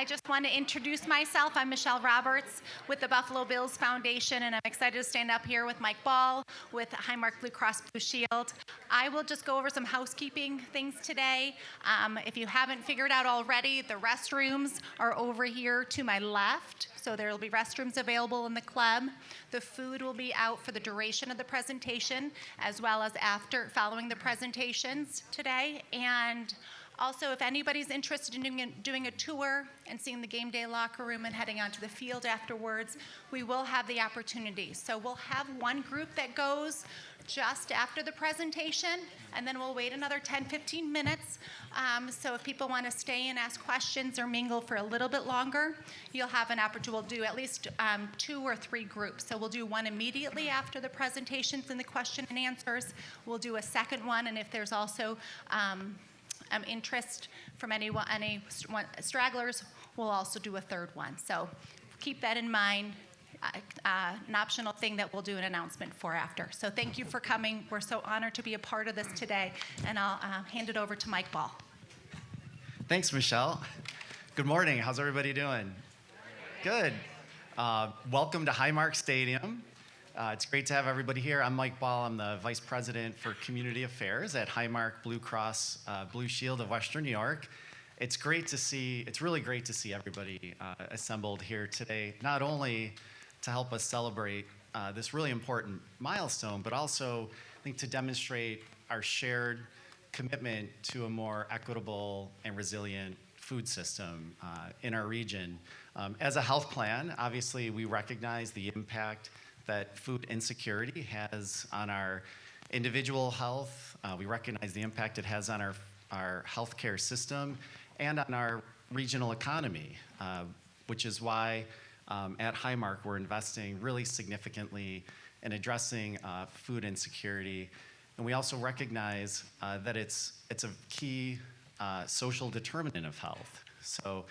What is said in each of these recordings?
I just want to introduce myself. I'm Michelle Roberts with the Buffalo Bills Foundation, and I'm excited to stand up here with Mike Ball with Highmark Blue Cross Blue Shield. I will just go over some housekeeping things today. If you haven't figured out already, the restrooms are over here to my left, so there will be restrooms available in the club. The food will be out for the duration of the presentation, as well as after, following the presentations today. And also, if anybody's interested in doing a tour and seeing the game day locker room and heading onto the field afterwards, we will have the opportunity. So we'll have one group that goes just after the presentation, and then we'll wait another 10-15 minutes. So if people want to stay and ask questions or mingle for a little bit longer, you'll have an opportunity. We'll do at least 2 or 3 groups. So we'll do one immediately after the presentations and the question and answers. We'll do a second one, and if there's also interest from any stragglers, we'll also do a third one. So keep that in mind. An optional thing that we'll do an announcement for after. So thank you for coming. We're so honored to be a part of this today. And I'll hand it over to Mike Ball. Thanks, Michelle. Good morning. How's everybody doing? Good. Welcome to Highmark Stadium. It's great to have everybody here. I'm Mike Ball. I'm the Vice President for Community Affairs at Highmark Blue Cross Blue Shield of Western New York. It's really great to see everybody assembled here today, not only to help us celebrate this really important milestone, but also, I think, to demonstrate our shared commitment to a more equitable and resilient food system in our region. As a health plan, obviously, we recognize the impact that food insecurity has on our individual health. We recognize the impact it has on our healthcare system and on our regional economy, which is why at Highmark we're investing really significantly in addressing food insecurity. And we also recognize that it's a key social determinant of health. So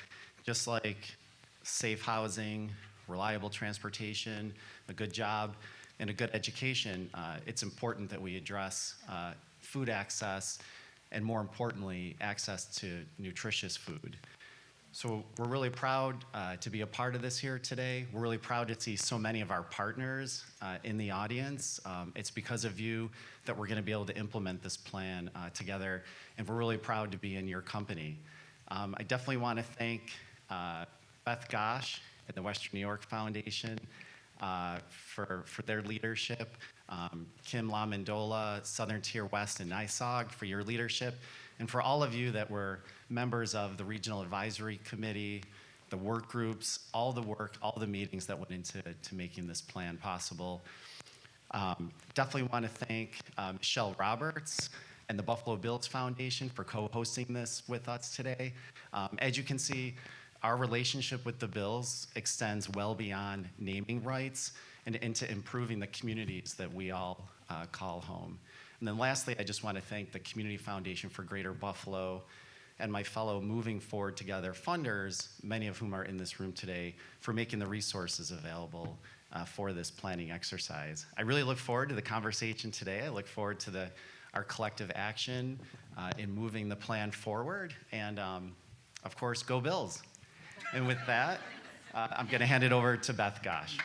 just like safe housing, reliable transportation, a good job, and a good education, it's important that we address food access and, more importantly, access to nutritious food. So we're really proud to be a part of this here today. We're really proud to see so many of our partners in the audience. It's because of you that we're going to be able to implement this plan together, and we're really proud to be in your company. I definitely want to thank Beth Gosh at the Western New York Foundation for their leadership, Kim LaMendola, Southern Tier West, and NYSOG for your leadership, and for all of you that were members of the Regional Advisory Committee, the work groups, all the meetings that went into making this plan possible. Definitely want to thank Michelle Roberts and the Buffalo Bills Foundation for co-hosting this with us today. As you can see, our relationship with the Bills extends well beyond naming rights and into improving the communities that we all call home. And then lastly, I just want to thank the Community Foundation for Greater Buffalo and my fellow Moving Forward Together funders, many of whom are in this room today, for making the resources available for this planning exercise. I really look forward to the conversation today. I look forward to our collective action in moving the plan forward. And of course, go Bills. And with that, I'm going to hand it over to Beth Gosh.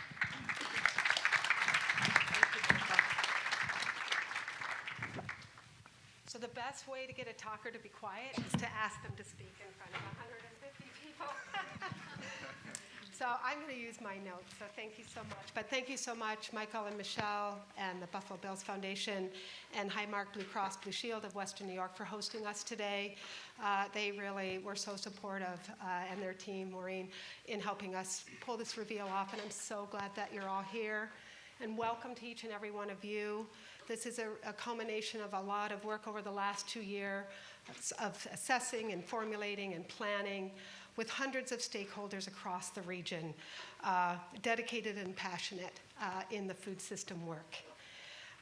So the best way to get a talker to be quiet is to ask them to speak in front of 150 people. So I'm going to use my notes, so thank you so much. But thank you so much, Michael and Michelle and the Buffalo Bills Foundation and Highmark Blue Cross Blue Shield of Western New York for hosting us today. They really were so supportive, and their team, Maureen, in helping us pull this reveal off, and I'm so glad that you're all here. And welcome to each and every one of you. This is a culmination of a lot of work over the last 2 years of assessing and formulating and planning with hundreds of stakeholders across the region, dedicated and passionate in the food system work.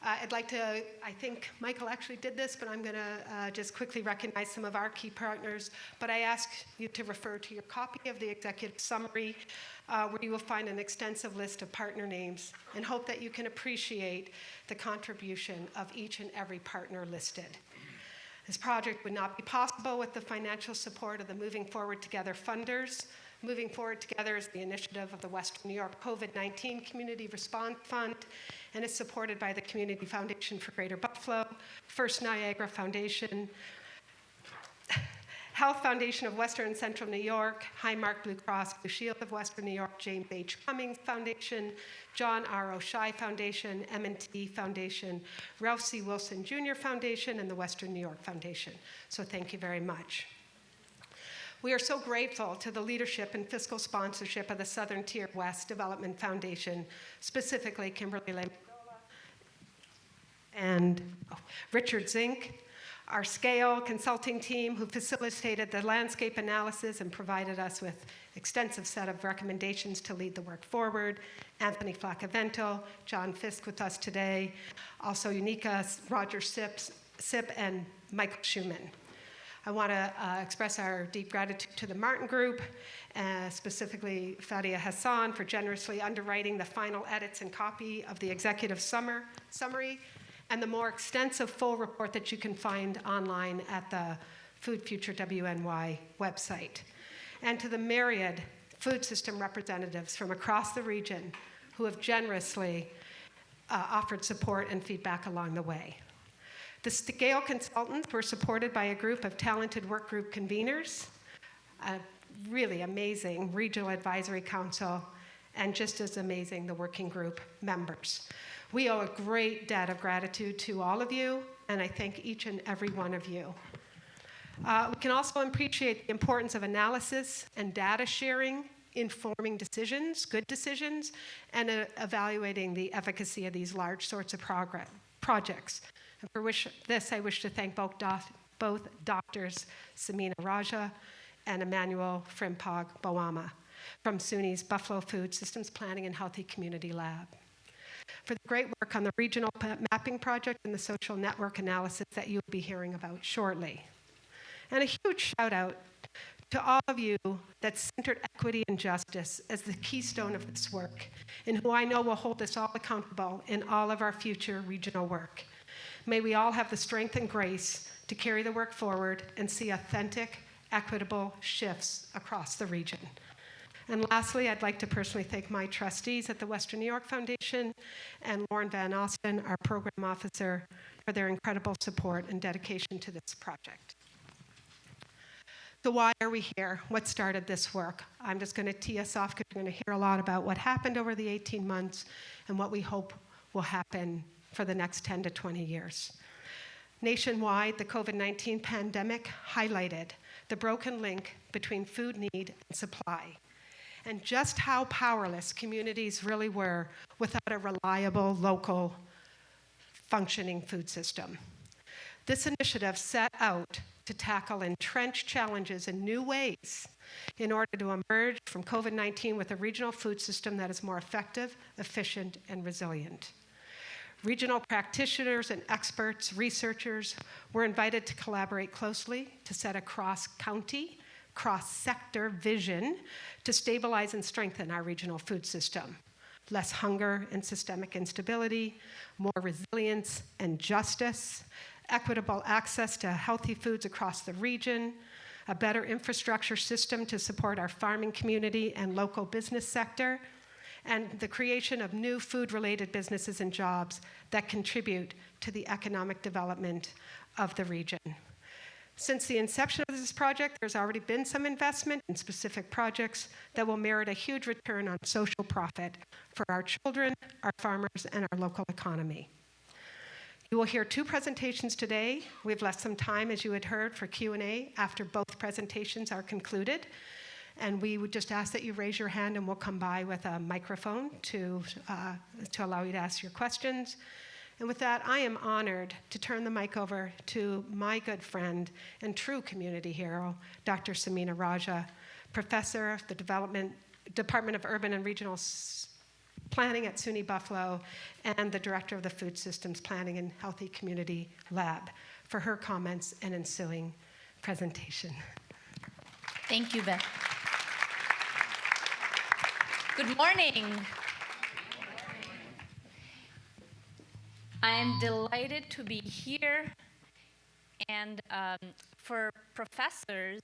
I'd like to, I think Michael actually did this, but I'm going to just quickly recognize some of our key partners. But I ask you to refer to your copy of the executive summary, where you will find an extensive list of partner names, and hope that you can appreciate the contribution of each and every partner listed. This project would not be possible with the financial support of the Moving Forward Together funders. Moving Forward Together is the initiative of the Western New York COVID-19 Community Response Fund and is supported by the Community Foundation for Greater Buffalo, First Niagara Foundation, Health Foundation of Western and Central New York, Highmark Blue Cross Blue Shield of Western New York, James H. Cummings Foundation, John R. O'Shea Foundation, M&T Foundation, Ralph C. Wilson Jr. Foundation, and the Western New York Foundation. So thank you very much. We are so grateful to the leadership and fiscal sponsorship of the Southern Tier West Development Foundation, specifically Kimberly Lay and Richard Zink, our scale consulting team who facilitated the landscape analysis and provided us with extensive set of recommendations to lead the work forward, Anthony Flacavento, John Fisk with us today, also Unica, Roger Sipp, and Michael Schumann. I want to express our deep gratitude to the Martin Group, specifically Fadia Hassan for generously underwriting the final edits and copy of the executive summary, and the more extensive full report that you can find online at the Food Future WNY website. And to the myriad food system representatives from across the region who have generously offered support and feedback along the way. The scale consultants were supported by a group of talented work group conveners, a really amazing regional advisory council, and just as amazing, the working group members. We owe a great debt of gratitude to all of you, and I thank each and every one of you. We can also appreciate the importance of analysis and data sharing, informing decisions, good decisions, and evaluating the efficacy of these large sorts of projects. And for this, I wish to thank both doctors Samina Raja and Emmanuel Frimpong Boama from SUNY's Buffalo Food Systems Planning and Healthy Community Lab, for the great work on the regional mapping project and the social network analysis that you'll be hearing about shortly. And a huge shout out to all of you that centered equity and justice as the keystone of this work, and who I know will hold us all accountable in all of our future regional work. May we all have the strength and grace to carry the work forward and see authentic, equitable shifts across the region. And lastly, I'd like to personally thank my trustees at the Western New York Foundation and Lauren Van Osten, our program officer, for their incredible support and dedication to this project. So why are we here? What started this work? I'm just going to tee us off because we're going to hear a lot about what happened over the 18 months and what we hope will happen for the next 10 to 20 years. Nationwide, the COVID-19 pandemic highlighted the broken link between food need and supply, and just how powerless communities really were without a reliable, local, functioning food system. This initiative set out to tackle entrenched challenges in new ways in order to emerge from COVID-19 with a regional food system that is more effective, efficient, and resilient. Regional practitioners and experts, researchers were invited to collaborate closely to set a cross-county, cross-sector vision to stabilize and strengthen our regional food system. Less hunger and systemic instability, more resilience and justice, equitable access to healthy foods across the region, a better infrastructure system to support our farming community and local business sector, and the creation of new food-related businesses and jobs that contribute to the economic development of the region. Since the inception of this project, there's already been some investment in specific projects that will merit a huge return on social profit for our children, our farmers, and our local economy. You will hear two presentations today. We've left some time, as you had heard, for Q&A after both presentations are concluded. And we would just ask that you raise your hand and we'll come by with a microphone to allow you to ask your questions. And with that, I am honored to turn the mic over to my good friend and true community hero, Dr. Samina Raja, professor of the Department of Urban and Regional Planning at SUNY Buffalo and the director of the Food Systems Planning and Healthy Community Lab, for her comments and ensuing presentation. Thank you, Beth. Good morning. I am delighted to be here and for professors,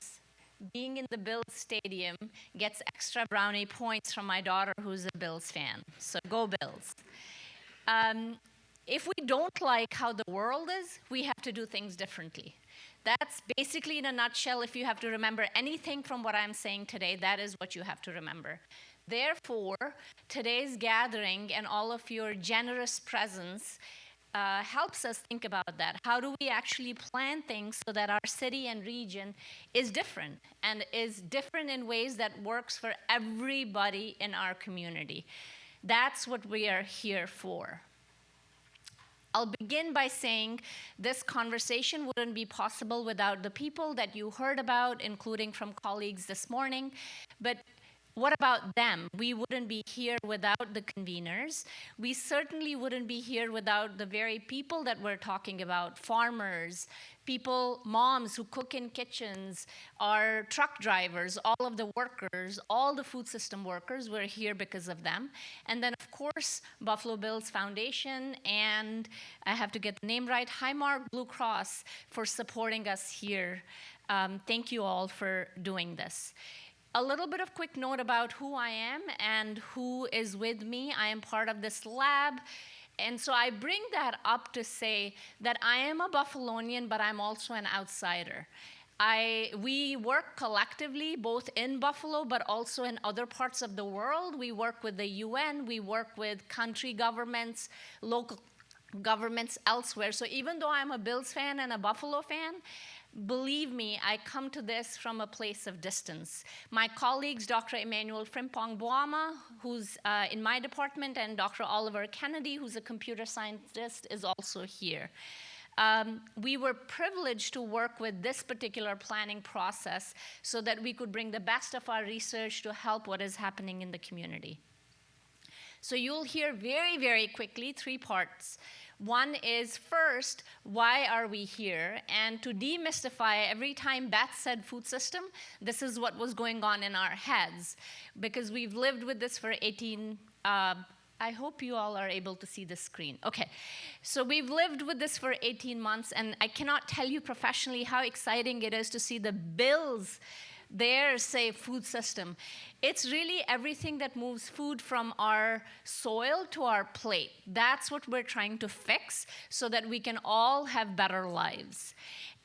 being in the Bills Stadium gets extra brownie points from my daughter, who's a Bills fan. So go Bills. If we don't like how the world is, we have to do things differently. That's basically, in a nutshell, if you have to remember anything from what I'm saying today, that is what you have to remember. Therefore, today's gathering and all of your generous presence helps us think about that. How do we actually plan things so that our city and region is different and is different in ways that works for everybody in our community? That's what we are here for. I'll begin by saying this conversation wouldn't be possible without the people that you heard about, including from colleagues this morning. But what about them? We wouldn't be here without the conveners. We certainly wouldn't be here without the very people that we're talking about, farmers, people, moms who cook in kitchens, our truck drivers, all of the workers, all the food system workers. We're here because of them. And then, of course, Buffalo Bills Foundation, and I have to get the name right, Highmark Blue Cross, for supporting us here. Thank you all for doing this. A little bit of quick note about who I am and who is with me. I am part of this lab. And so I bring that up to say that I am a Buffalonian, but I'm also an outsider. We work collectively, both in Buffalo, but also in other parts of the world. We work with the UN, we work with country governments, local governments elsewhere. So even though I'm a Bills fan and a Buffalo fan, believe me, I come to this from a place of distance. My colleagues, Dr. Emmanuel Frimpong Boama, who's in my department, and Dr. Oliver Kennedy, who's a computer scientist, is also here. We were privileged to work with this particular planning process so that we could bring the best of our research to help what is happening in the community. So you'll hear very, very quickly 3 parts. One is, first, why are we here? And to demystify, every time Beth said food system, this is what was going on in our heads, because we've lived with this for 18, I hope you all are able to see the screen. Okay, so we've lived with this for 18 months, and I cannot tell you professionally how exciting it is to see the bills there say food system. It's really everything that moves food from our soil to our plate. That's what we're trying to fix so that we can all have better lives.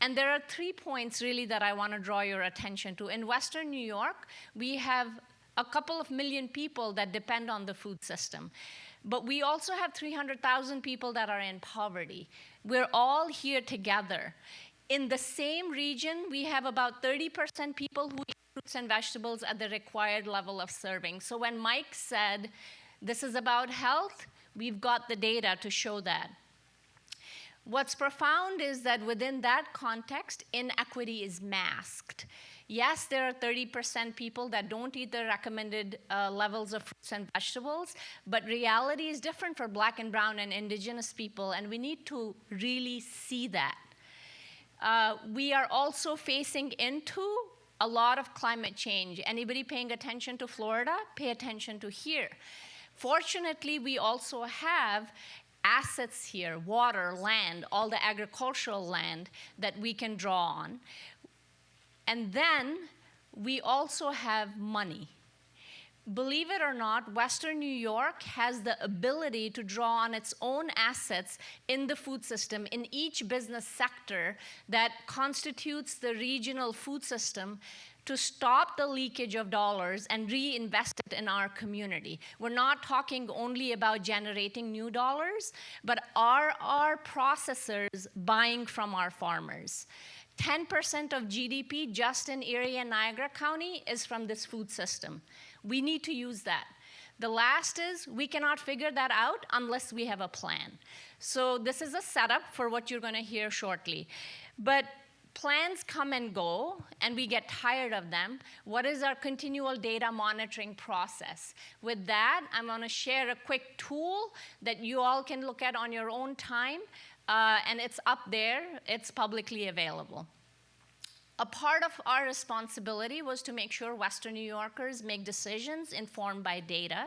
And there are 3 points really that I want to draw your attention to. In Western New York, we have a couple of million people that depend on the food system. But we also have 300,000 people that are in poverty. We're all here together. In the same region, we have about 30% people who eat fruits and vegetables at the required level of serving. So when Mike said, this is about health, we've got the data to show that. What's profound is that within that context, inequity is masked. Yes, there are 30% people that don't eat the recommended levels of fruits and vegetables, but reality is different for Black and brown and indigenous people, and we need to really see that. We are also facing into a lot of climate change. Anybody paying attention to Florida? Pay attention to here. Fortunately, we also have assets here, water, land, all the agricultural land that we can draw on. And then we also have money. Believe it or not, Western New York has the ability to draw on its own assets in the food system, in each business sector that constitutes the regional food system, to stop the leakage of dollars and reinvest it in our community. We're not talking only about generating new dollars, but are our processors buying from our farmers? 10% of GDP just in Erie and Niagara County is from this food system. We need to use that. The last is we cannot figure that out unless we have a plan. So this is a setup for what you're going to hear shortly. But plans come and go, and we get tired of them. What is our continual data monitoring process? With that, I'm going to share a quick tool that you all can look at on your own time, and it's up there. It's publicly available. A part of our responsibility was to make sure Western New Yorkers make decisions informed by data.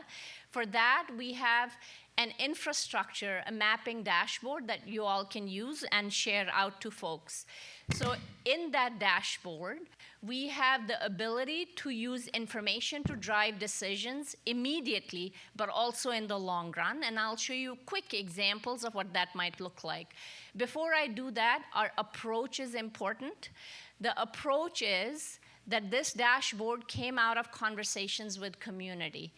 For that, we have an infrastructure, a mapping dashboard that you all can use and share out to folks. So in that dashboard, we have the ability to use information to drive decisions immediately, but also in the long run. And I'll show you quick examples of what that might look like. Before I do that, our approach is important. The approach is that this dashboard came out of conversations with community.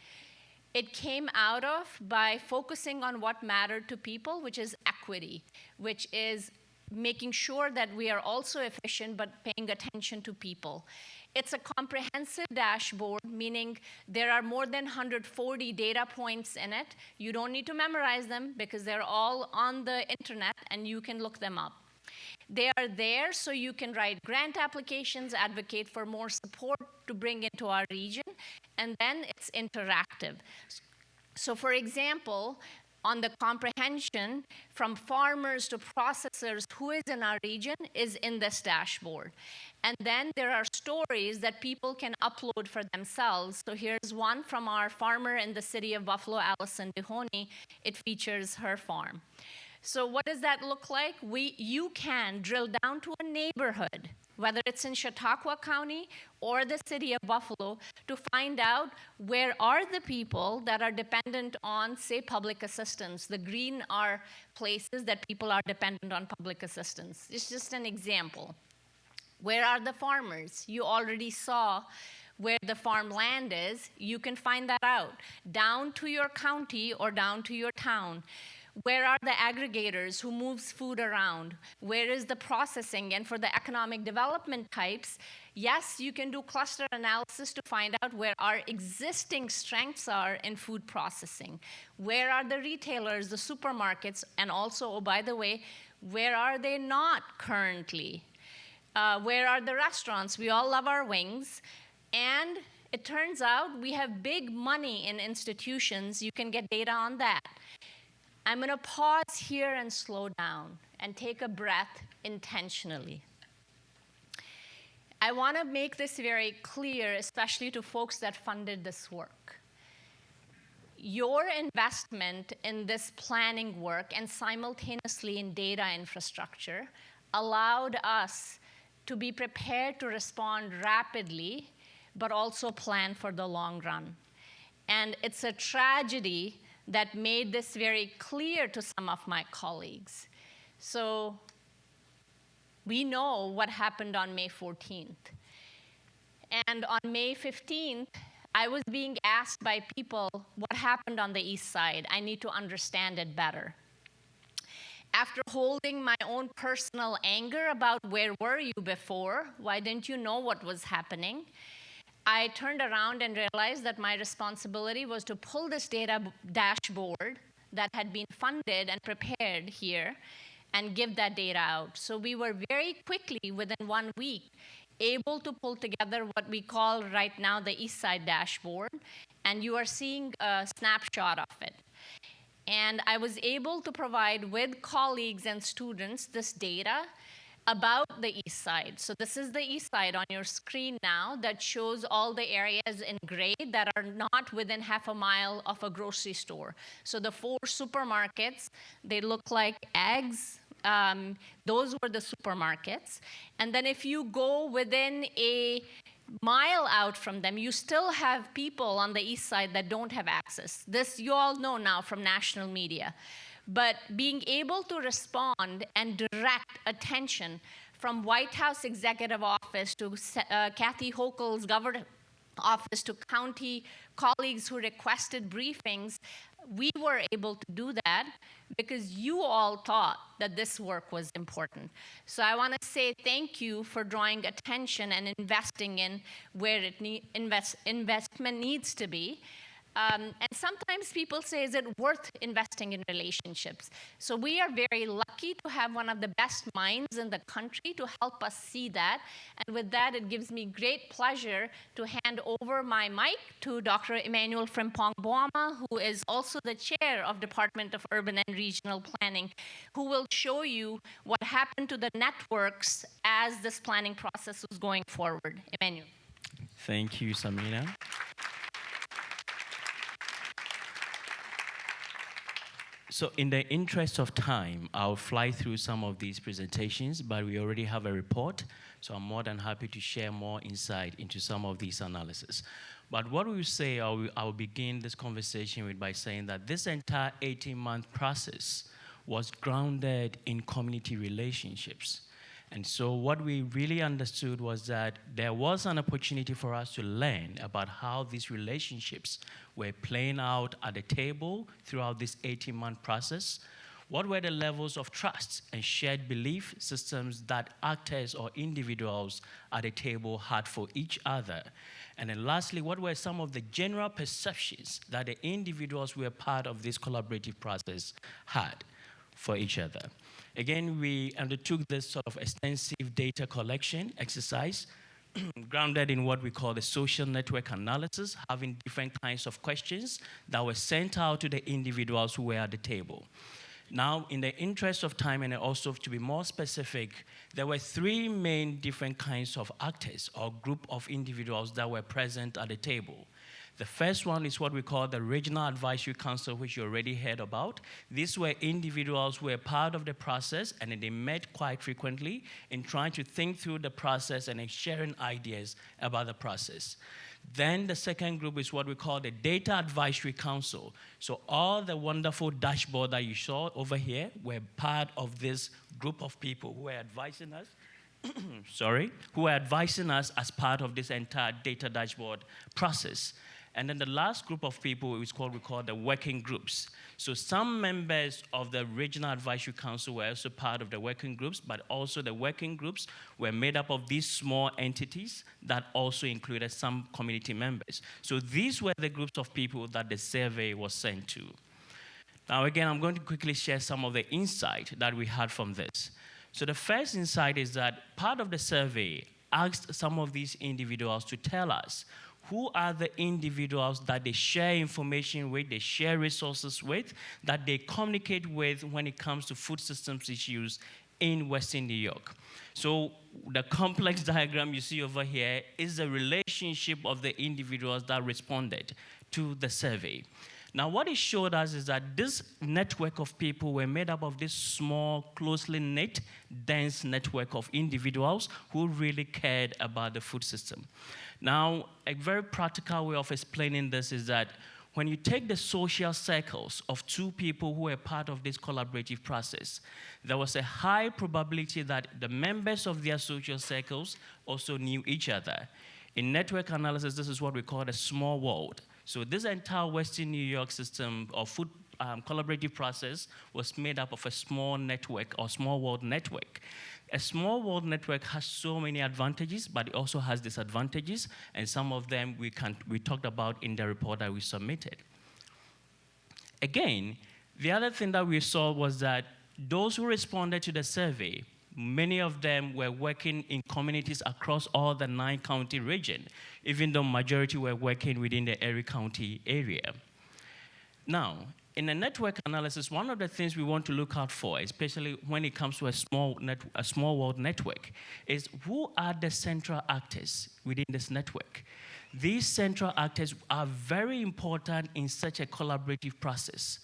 It came out of by focusing on what mattered to people, which is equity, which is making sure that we are also efficient but paying attention to people. It's a comprehensive dashboard, meaning there are more than 140 data points in it. You don't need to memorize them because they're all on the internet and you can look them up. They are there so you can write grant applications, advocate for more support to bring into our region, and then it's interactive. So for example, on the comprehension from farmers to processors, who is in our region is in this dashboard. And then there are stories that people can upload for themselves. So here's one from our farmer in the city of Buffalo, Allison Dehoney. It features her farm. So what does that look like? You can drill down to a neighborhood, whether it's in Chautauqua County or the city of Buffalo, to find out where are the people that are dependent on, say, public assistance. The green are places that people are dependent on public assistance. It's just an example. Where are the farmers? You already saw where the farmland is. You can find that out. Down to your county or down to your town. Where are the aggregators who moves food around? Where is the processing? And for the economic development types, yes, you can do cluster analysis to find out where our existing strengths are in food processing. Where are the retailers, the supermarkets, and also, oh, by the way, where are they not currently? Where are the restaurants? We all love our wings. And it turns out we have big money in institutions. You can get data on that. I'm going to pause here and slow down and take a breath intentionally. I want to make this very clear, especially to folks that funded this work. Your investment in this planning work and simultaneously in data infrastructure allowed us to be prepared to respond rapidly, but also plan for the long run. And it's a tragedy that made this very clear to some of my colleagues. So we know what happened on May 14th. And on May 15th, I was being asked by people, what happened on the East Side? I need to understand it better. After holding my own personal anger about where were you before, why didn't you know what was happening, I turned around and realized that my responsibility was to pull this data dashboard that had been funded and prepared here and give that data out. So we were very quickly, within 1 week, able to pull together what we call right now the East Side dashboard, and you are seeing a snapshot of it. And I was able to provide with colleagues and students this data about the East Side. So this is the East Side on your screen now that shows all the areas in gray that are not within half a mile of a grocery store. So the 4 supermarkets, they look like eggs. Those were the supermarkets. And then if you go within a mile out from them, you still have people on the East Side that don't have access. This you all know now from national media. But being able to respond and direct attention from White House Executive Office to Kathy Hochul's government office to county colleagues who requested briefings, we were able to do that because you all thought that this work was important. So I want to say thank you for drawing attention and investing in where investment needs to be. And sometimes people say, is it worth investing in relationships? So we are very lucky to have one of the best minds in the country to help us see that. And with that, it gives me great pleasure to hand over my mic to Dr. Emmanuel Frimpong Boama, who is also the chair of Department of Urban and Regional Planning, who will show you what happened to the networks as this planning process was going forward. Emmanuel. Thank you, Samina. So in the interest of time, I'll fly through some of these presentations, but we already have a report, so I'm more than happy to share more insight into some of these analyses. But what we say, I'll begin this conversation with by saying that this entire 18-month process was grounded in community relationships. And so what we really understood was that there was an opportunity for us to learn about how these relationships were playing out at the table throughout this 18-month process. What were the levels of trust and shared belief systems that actors or individuals at the table had for each other? And then lastly, what were some of the general perceptions that the individuals who were part of this collaborative process had for each other? Again, we undertook this sort of extensive data collection exercise grounded in what we call the social network analysis, having different kinds of questions that were sent out to the individuals who were at the table. Now, in the interest of time and also to be more specific, there were three main different kinds of actors or group of individuals that were present at the table. The first one is what we call the Regional Advisory Council, which you already heard about. These were individuals who were part of the process, and they met quite frequently in trying to think through the process and in sharing ideas about the process. Then the second group is what we call the Data Advisory Council. So all the wonderful dashboard that you saw over here were part of this group of people who were advising us who are advising us as part of this entire data dashboard process. And then the last group of people is what we call the working groups. So some members of the Regional Advisory Council were also part of the working groups, but also the working groups were made up of these small entities that also included some community members. So these were the groups of people that the survey was sent to. Now again, I'm going to quickly share some of the insight that we had from this. So the first insight is that part of the survey asked some of these individuals to tell us who are the individuals that they share information with, they share resources with, that they communicate with when it comes to food systems issues in Western New York. So the complex diagram you see over here is the relationship of the individuals that responded to the survey. Now, what it showed us is that this network of people were made up of this small, closely knit, dense network of individuals who really cared about the food system. Now, a very practical way of explaining this is that when you take the social circles of two people who were part of this collaborative process, there was a high probability that the members of their social circles also knew each other. In network analysis, this is what we call a small world. So this entire Western New York system of food collaborative process was made up of a small network or small world network. A small world network has so many advantages, but it also has disadvantages, and some of them we talked about in the report that we submitted. Again, the other thing that we saw was that those who responded to the survey, many of them were working in communities across all the 9-county region, even though majority were working within the Erie County area. Now, in a network analysis, one of the things we want to look out for, especially when it comes to a small world network, is who are the central actors within this network. These central actors are very important in such a collaborative process.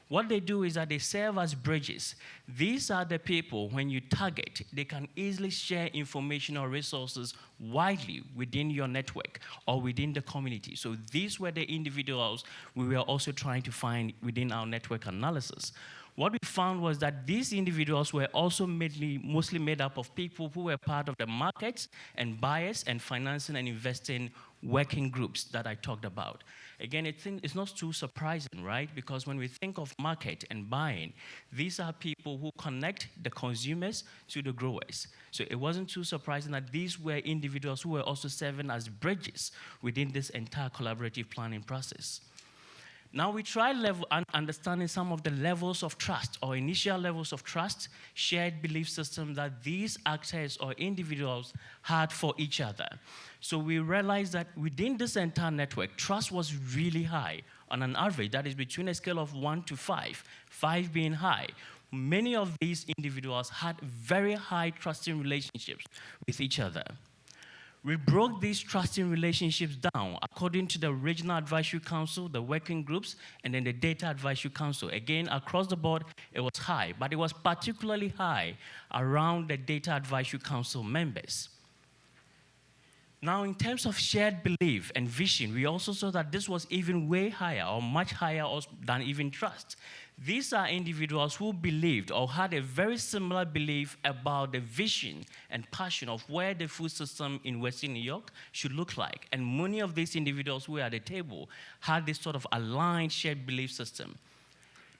What they do is that they serve as bridges. These are the people, when you target, they can easily share information or resources widely within your network or within the community. So these were the individuals we were also trying to find within our network analysis. What we found was that these individuals were also mostly made up of people who were part of the markets and buyers and financing and investing working groups that I talked about. Again, it's not too surprising, right? Because when we think of market and buying, these are people who connect the consumers to the growers. So it wasn't too surprising that these were individuals who were also serving as bridges within this entire collaborative planning process. Now we try understanding some of the levels of trust or initial levels of trust, shared belief system that these actors or individuals had for each other. So we realized that within this entire network, trust was really high on an average. That is between a scale of 1 to 5, 5 being high. Many of these individuals had very high trusting relationships with each other. We broke these trusting relationships down according to the Regional Advisory Council, the working groups, and then the Data Advisory Council. Again, across the board, it was high, but it was particularly high around the Data Advisory Council members. Now, in terms of shared belief and vision, we also saw that this was even way higher or much higher than even trust. These are individuals who believed or had a very similar belief about the vision and passion of where the food system in Western New York should look like. And many of these individuals who were at the table had this sort of aligned shared belief system.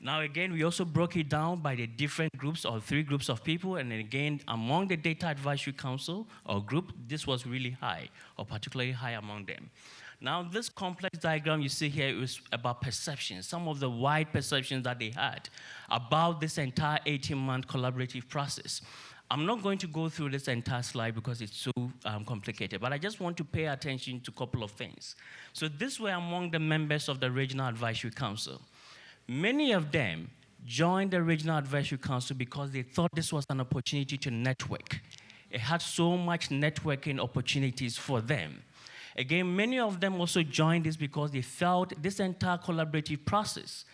Now, again, we also broke it down by the different groups or 3 groups of people. And then again, among the Data Advisory Council or group, this was really high or particularly high among them. Now, this complex diagram you see here is about perceptions, some of the wide perceptions that they had about this entire 18-month collaborative process. I'm not going to go through this entire slide because it's so complicated, but I just want to pay attention to a couple of things. So these were among the members of the Regional Advisory Council. Many of them joined the Regional Advisory Council because they thought this was an opportunity to network. It had so much networking opportunities for them. Again, many of them also joined this because they felt this entire collaborative process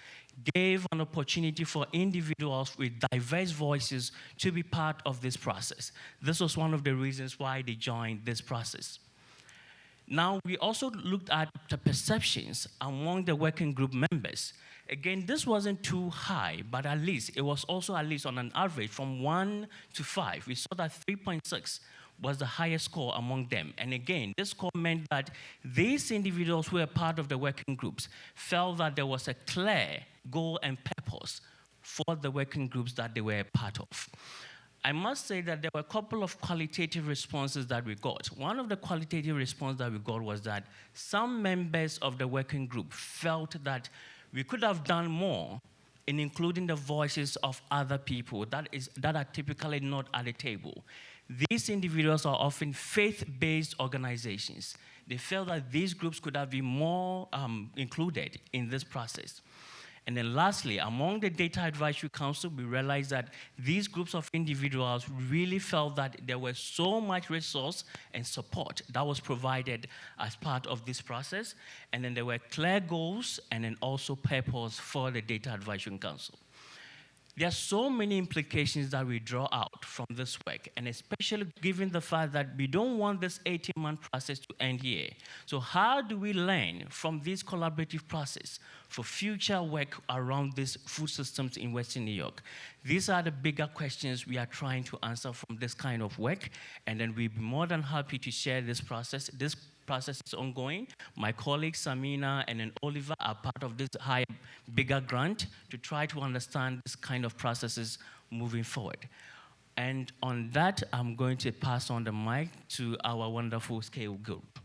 gave an opportunity for individuals with diverse voices to be part of this process. This was one of the reasons why they joined this process. Now, we also looked at the perceptions among the working group members. Again, this wasn't too high, but at least it was also at least on an average from 1 to 5. We saw that 3.6 was the highest score among them. And again, this score meant that these individuals who were part of the working groups felt that there was a clear goal and purpose for the working groups that they were a part of. I must say that there were a couple of qualitative responses that we got. One of the qualitative responses that we got was that some members of the working group felt that we could have done more in including the voices of other people that are typically not at the table. These individuals are often faith-based organizations. They felt that these groups could have been more included in this process. And then lastly, among the Data Advisory Council, we realized that these groups of individuals really felt that there was so much resource and support that was provided as part of this process. And then there were clear goals and then also purpose for the Data Advisory Council. There are so many implications that we draw out from this work, and especially given the fact that we don't want this 18-month process to end here. So how do we learn from this collaborative process for future work around these food systems in Western New York? These are the bigger questions we are trying to answer from this kind of work, and then we'd be more than happy to share this process. This process is ongoing. My colleagues, Samina and then Oliver, are part of this bigger grant to try to understand this kind of processes moving forward. And on that, I'm going to pass on the mic to our wonderful scale group.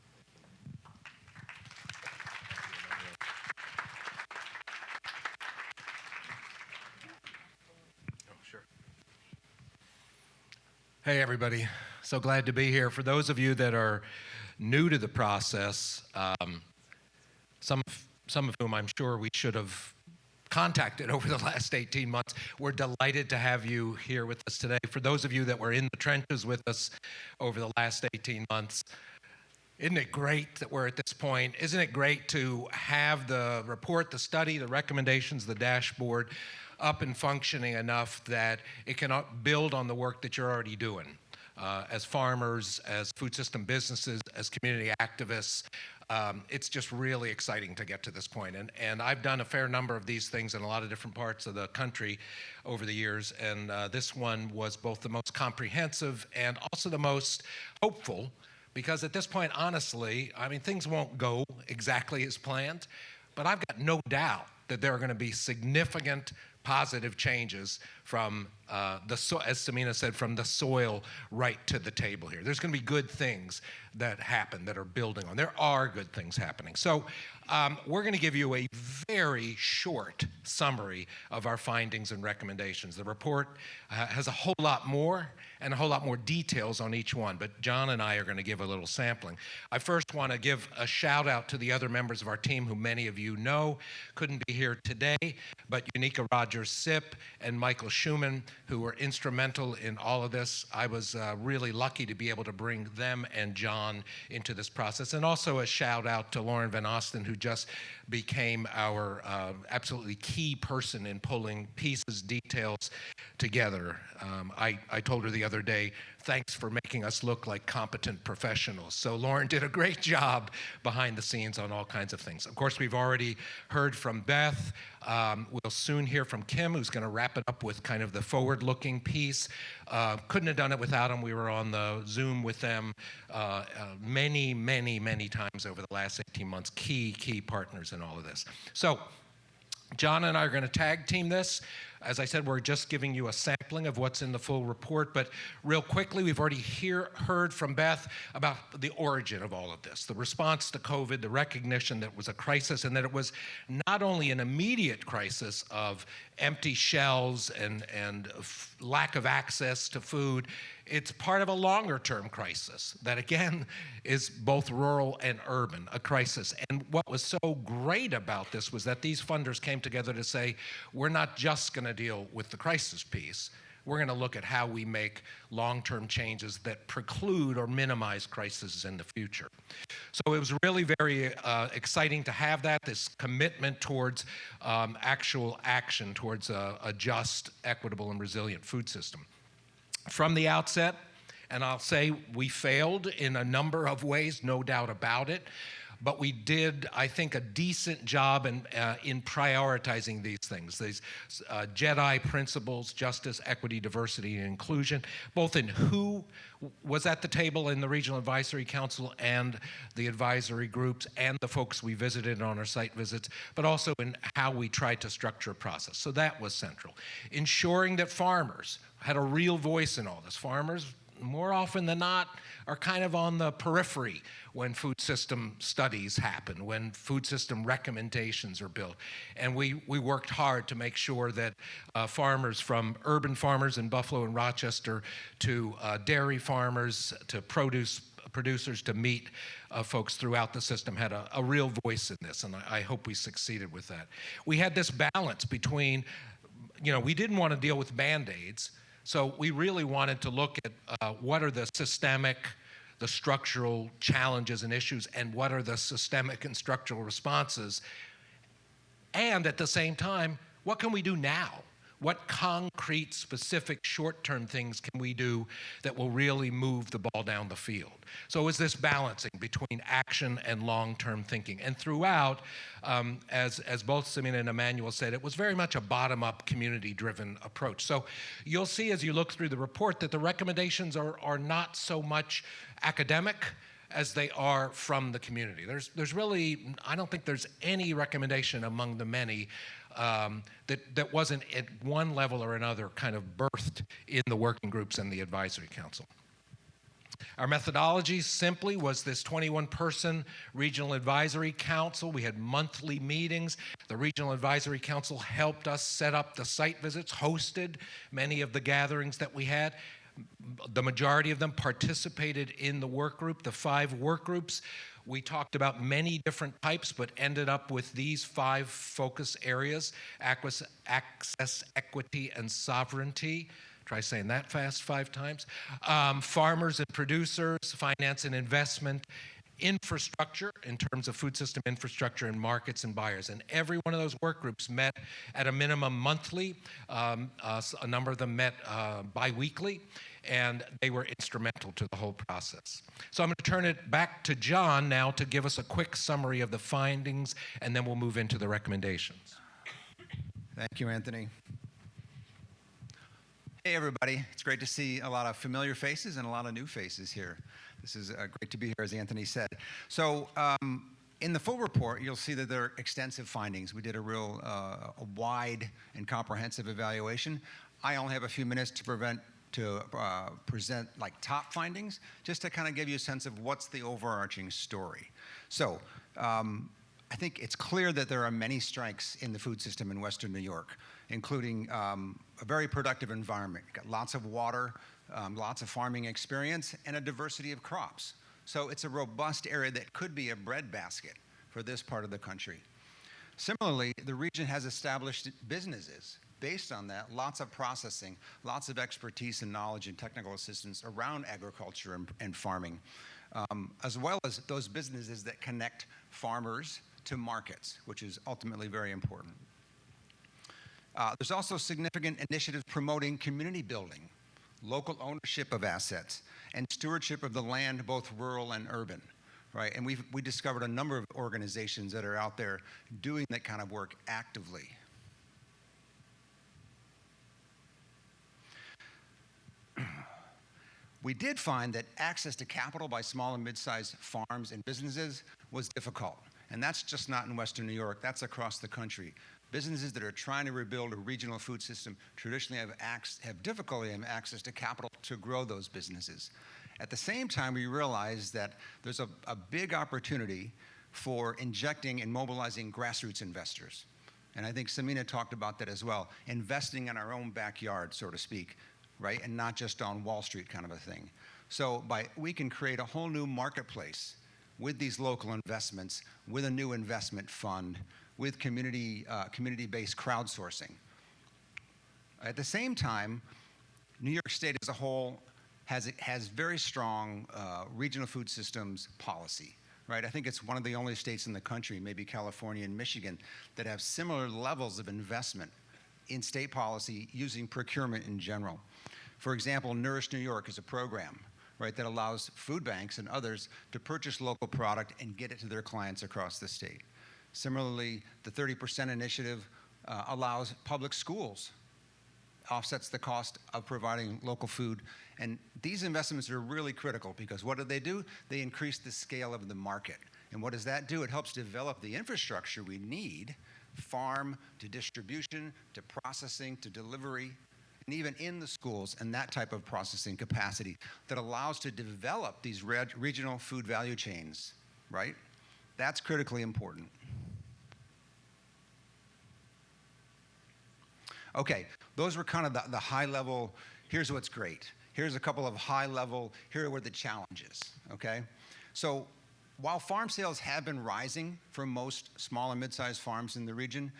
Hey, everybody. So glad to be here. For those of you that are new to the process, some of whom I'm sure we should have contacted over the last 18 months, we're delighted to have you here with us today. For those of you that were in the trenches with us over the last 18 months, isn't it great that we're at this point? Isn't it great to have the report, the study, the recommendations, the dashboard up and functioning enough that it can build on the work that you're already doing as farmers, as food system businesses, as community activists. It's just really exciting to get to this point. And I've done a fair number of these things in a lot of different parts of the country over the years, and this one was both the most comprehensive and also the most hopeful, because at this point, honestly, I mean, things won't go exactly as planned, but I've got no doubt that there are going to be significant positive changes from as Samina said, from the soil right to the table here. There's going to be good things that happen that are building on. There are good things happening. So we're going to give you a very short summary of our findings and recommendations. The report has a whole lot more and a whole lot more details on each one, but John and I are going to give a little sampling. I first want to give a shout out to the other members of our team who many of you know couldn't be here today, but Unica Rogers-Sipp and Michael Schumann, who were instrumental in all of this. I was really lucky to be able to bring them and John into this process. And also a shout out to Lauren Van Osten, who just became our absolutely key person in pulling pieces, details together. I told her the other day, thanks for making us look like competent professionals. So Lauren did a great job behind the scenes on all kinds of things. Of course, we've already heard from Beth. We'll soon hear from Kim, who's going to wrap it up with kind of the forward-looking piece. Couldn't have done it without them. We were on the Zoom with them many, many, many times over the last 18 months. Key partners in all of this. So John and I are going to tag team this. As I said, we're just giving you a sampling of what's in the full report, but real quickly, we've already heard from Beth about the origin of all of this, the response to COVID, the recognition that it was a crisis, and that it was not only an immediate crisis of empty shelves and lack of access to food, it's part of a longer-term crisis that, again, is both rural and urban, a crisis. And what was so great about this was that these funders came together to say, we're not just going to deal with the crisis piece. We're going to look at how we make long-term changes that preclude or minimize crises in the future. So it was really very exciting to have that, this commitment towards actual action towards a just, equitable, and resilient food system. From the outset, and I'll say we failed in a number of ways, no doubt about it, but we did, I think, a decent job in prioritizing these things, these JEDI principles, justice, equity, diversity, and inclusion, both in who was at the table in the Regional Advisory Council and the advisory groups and the folks we visited on our site visits, but also in how we tried to structure a process. So that was central. Ensuring that farmers had a real voice in all this. Farmers, more often than not, are kind of on the periphery when food system studies happen, when food system recommendations are built. And we worked hard to make sure that farmers, from urban farmers in Buffalo and Rochester to dairy farmers to producers to meat folks throughout the system, had a real voice in this, and I hope we succeeded with that. We had this balance between, we didn't want to deal with Band-Aids, so we really wanted to look at what are the systemic, the structural challenges and issues, and what are the systemic and structural responses. And at the same time, what can we do now? What concrete, specific, short-term things can we do that will really move the ball down the field? So it was this balancing between action and long-term thinking. And throughout, as both Samina and Emmanuel said, it was very much a bottom-up, community-driven approach. So you'll see as you look through the report that the recommendations are not so much academic as they are from the community. There's really, I don't think there's any recommendation among the many that wasn't at one level or another kind of birthed in the working groups and the advisory council. Our methodology simply was this 21-person regional advisory council. We had monthly meetings. The regional advisory council helped us set up the site visits, hosted many of the gatherings that we had. The majority of them participated in the work group, the 5 work groups. We talked about many different types, but ended up with these 5 focus areas: access, equity, and sovereignty. Try saying that fast 5 times. Farmers and producers, finance and investment, infrastructure in terms of food system infrastructure, and markets and buyers. And every one of those work groups met at a minimum monthly. A number of them met bi-weekly, and they were instrumental to the whole process. So I'm going to turn it back to John now to give us a quick summary of the findings, and then we'll move into the recommendations. Thank you, Anthony. Hey, everybody. It's great to see a lot of familiar faces and a lot of new faces here. This is great to be here, as Anthony said. So in the full report, you'll see that there are extensive findings. We did a real a wide and comprehensive evaluation. I only have a few minutes to present like top findings, just to kind of give you a sense of what's the overarching story. So I think it's clear that there are many strengths in the food system in Western New York, including a very productive environment. You've got lots of water, lots of farming experience, and a diversity of crops. So it's a robust area that could be a breadbasket for this part of the country. Similarly, the region has established businesses. Based on that, lots of processing, lots of expertise and knowledge and technical assistance around agriculture and farming, as well as those businesses that connect farmers to markets, which is ultimately very important. There's also significant initiatives promoting community building, local ownership of assets, and stewardship of the land, both rural and urban, right? And we discovered a number of organizations that are out there doing that kind of work actively. We did find that access to capital by small and mid-sized farms and businesses was difficult. And that's just not in Western New York, that's across the country. Businesses that are trying to rebuild a regional food system traditionally have difficulty in access to capital to grow those businesses. At the same time, we realize that there's a big opportunity for injecting and mobilizing grassroots investors. And I think Samina talked about that as well, investing in our own backyard, so to speak, right? And not just on Wall Street kind of a thing. So we can create a whole new marketplace with these local investments, with a new investment fund, with community-based crowdsourcing. At the same time, New York State as a whole has very strong regional food systems policy, right? I think it's one of the only states in the country, maybe California and Michigan, that have similar levels of investment in state policy using procurement in general. For example, Nourish New York is a program, right, that allows food banks and others to purchase local product and get it to their clients across the state. Similarly, the 30% initiative allows public schools, offsets the cost of providing local food. And these investments are really critical because what do? They increase the scale of the market. And what does that do? It helps develop the infrastructure we need, farm to distribution, to processing, to delivery, and even in the schools and that type of processing capacity that allows to develop these regional food value chains, right? That's critically important. Okay, those were kind of the high level, here's what's great. Here's a couple of high level, here are the challenges, okay? So while farm sales have been rising for most small and mid-sized farms in the region,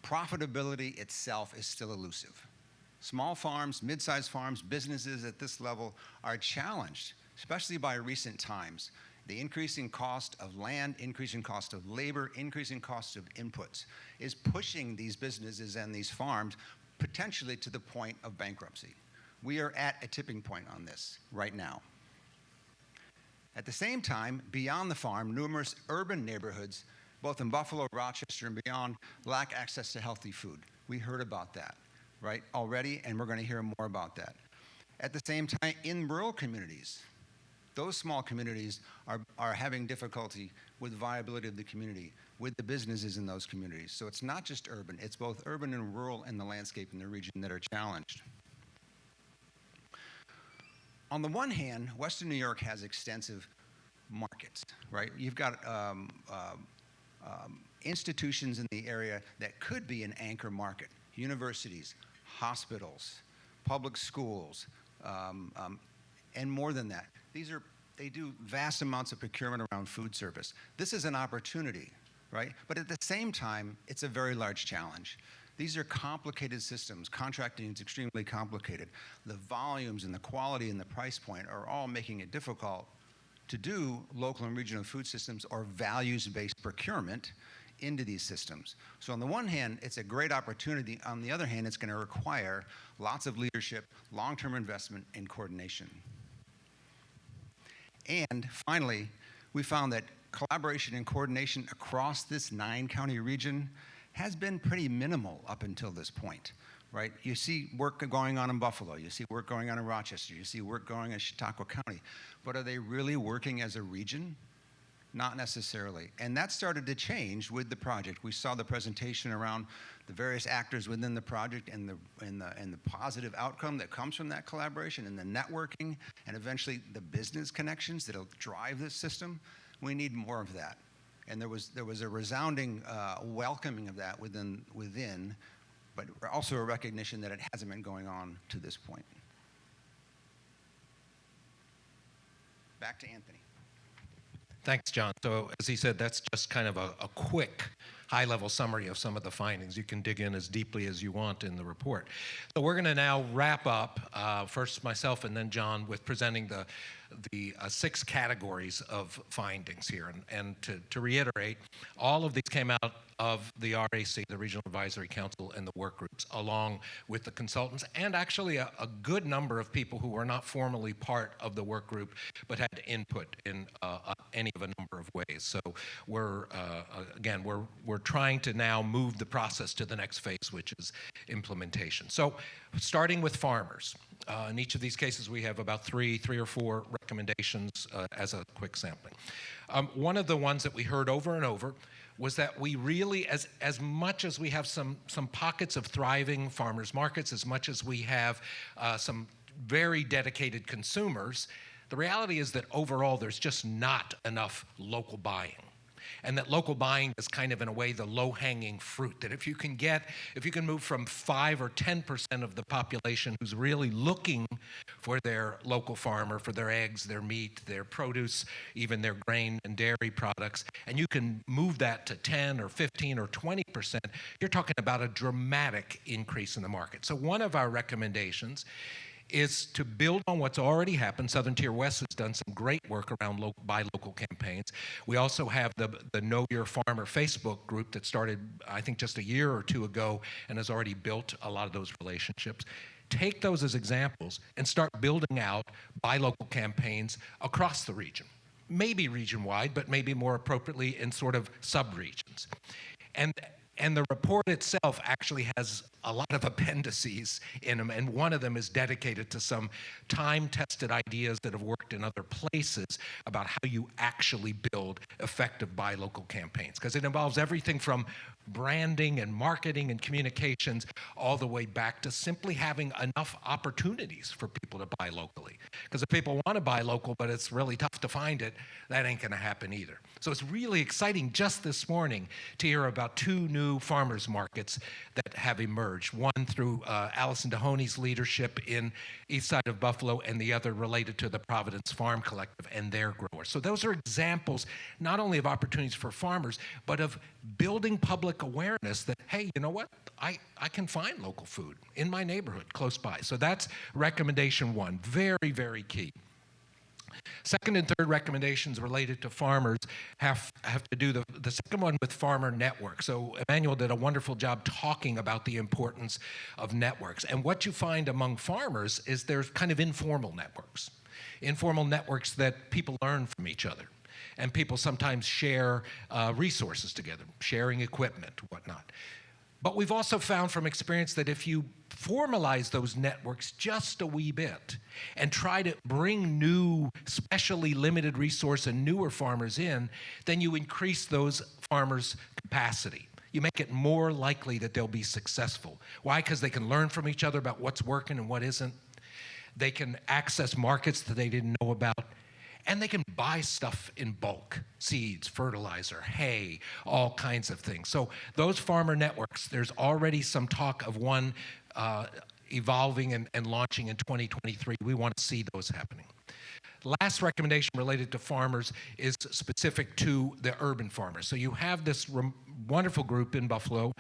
profitability itself is still elusive. Small farms, mid-sized farms, businesses at this level are challenged, especially by recent times. The increasing cost of land, increasing cost of labor, increasing cost of inputs is pushing these businesses and these farms potentially to the point of bankruptcy. We are at a tipping point on this right now. At the same time, beyond the farm, numerous urban neighborhoods, both in Buffalo, Rochester, and beyond, lack access to healthy food. We heard about that, right, already, and we're going to hear more about that. At the same time, in rural communities, those small communities are having difficulty with viability of the community, with the businesses in those communities. So it's not just urban, it's both urban and rural in the landscape in the region that are challenged. On the one hand, Western New York has extensive markets, right? You've got institutions in the area that could be an anchor market. Universities, hospitals, public schools, and more than that. They do vast amounts of procurement around food service. This is an opportunity, right? But at the same time, it's a very large challenge. These are complicated systems. Contracting is extremely complicated. The volumes and the quality and the price point are all making it difficult to do local and regional food systems or values-based procurement into these systems. So on the one hand, it's a great opportunity. On the other hand, it's going to require lots of leadership, long-term investment, and coordination. And finally, we found that collaboration and coordination across this 9-county region has been pretty minimal up until this point, right? You see work going on in Buffalo, you see work going on in Rochester, you see work going in Chautauqua County, but are they really working as a region? Not necessarily. And that started to change with the project. We saw the presentation around the various actors within the project and the positive outcome that comes from that collaboration and the networking and eventually the business connections that'll drive this system. We need more of that. And there was a resounding welcoming of that within, but also a recognition that it hasn't been going on to this point. Back to Anthony. Thanks, John. So as he said, that's just kind of a quick, high-level summary of some of the findings. You can dig in as deeply as you want in the report. So we're going to now wrap up, first myself and then John, with presenting the 6 categories of findings here. And to reiterate, all of these came out of the RAC, the Regional Advisory Council, and the work groups, along with the consultants, and actually a good number of people who were not formally part of the work group, but had input in any of a number of ways. So we're trying to now move the process to the next phase, which is implementation. So starting with farmers. In each of these cases, we have about three or four recommendations as a quick sampling. One of the ones that we heard over and over was that we really, as much as we have some pockets of thriving farmers markets, as much as we have some very dedicated consumers, the reality is that overall there's just not enough local buying. And that local buying is kind of, in a way, the low-hanging fruit. That if you can move from 5 or 10% of the population who's really looking for their local farmer, for their eggs, their meat, their produce, even their grain and dairy products, and you can move that to 10 or 15 or 20%, you're talking about a dramatic increase in the market. So one of our recommendations is to build on what's already happened. Southern Tier West has done some great work around buy local campaigns. We also have the Know Your Farmer Facebook group that started, I think, just a year or two ago and has already built a lot of those relationships. Take those as examples and start building out buy local campaigns across the region. Maybe region-wide, but maybe more appropriately in sort of sub-regions. And the report itself actually has a lot of appendices in them, and one of them is dedicated to some time-tested ideas that have worked in other places about how you actually build effective buy local campaigns, because it involves everything from branding and marketing and communications all the way back to simply having enough opportunities for people to buy locally. Because if people want to buy local, but it's really tough to find it, that ain't going to happen either. So it's really exciting just this morning to hear about 2 new farmers markets that have emerged. One through Allison Dehoney's leadership in east side of Buffalo, and the other related to the Providence Farm Collective and their growers. So those are examples not only of opportunities for farmers, but of building public awareness that, hey, you know what? I can find local food in my neighborhood close by. So that's recommendation 1, very, very key. Second and third recommendations related to farmers have to do the second one with farmer networks. So Emmanuel did a wonderful job talking about the importance of networks. And what you find among farmers is there's kind of informal networks that people learn from each other. And people sometimes share resources together, sharing equipment, whatnot. But we've also found from experience that if you formalize those networks just a wee bit and try to bring new, specially limited resource and newer farmers in, then you increase those farmers' capacity. You make it more likely that they'll be successful. Why? Because they can learn from each other about what's working and what isn't. They can access markets that they didn't know about. And they can buy stuff in bulk, seeds, fertilizer, hay, all kinds of things. So those farmer networks, there's already some talk of one evolving and launching in 2023. We want to see those happening. Last recommendation related to farmers is specific to the urban farmers. So you have this wonderful group in Buffalo,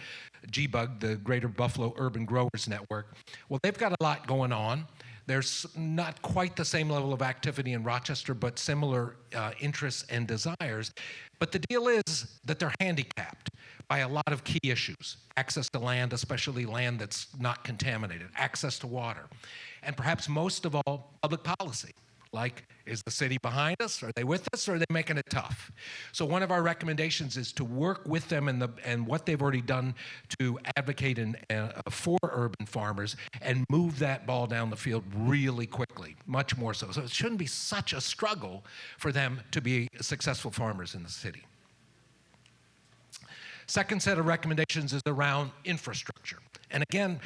GBUG, the Greater Buffalo Urban Growers Network. Well, they've got a lot going on. There's not quite the same level of activity in Rochester, but similar interests and desires. But the deal is that they're handicapped by a lot of key issues. Access to land, especially land that's not contaminated. Access to water. And perhaps most of all, public policy. Like, is the city behind us? Are they with us? Or are they making it tough? So one of our recommendations is to work with them and what they've already done to advocate for urban farmers and move that ball down the field really quickly, much more so. So it shouldn't be such a struggle for them to be successful farmers in the city. Second set of recommendations is around infrastructure. And again,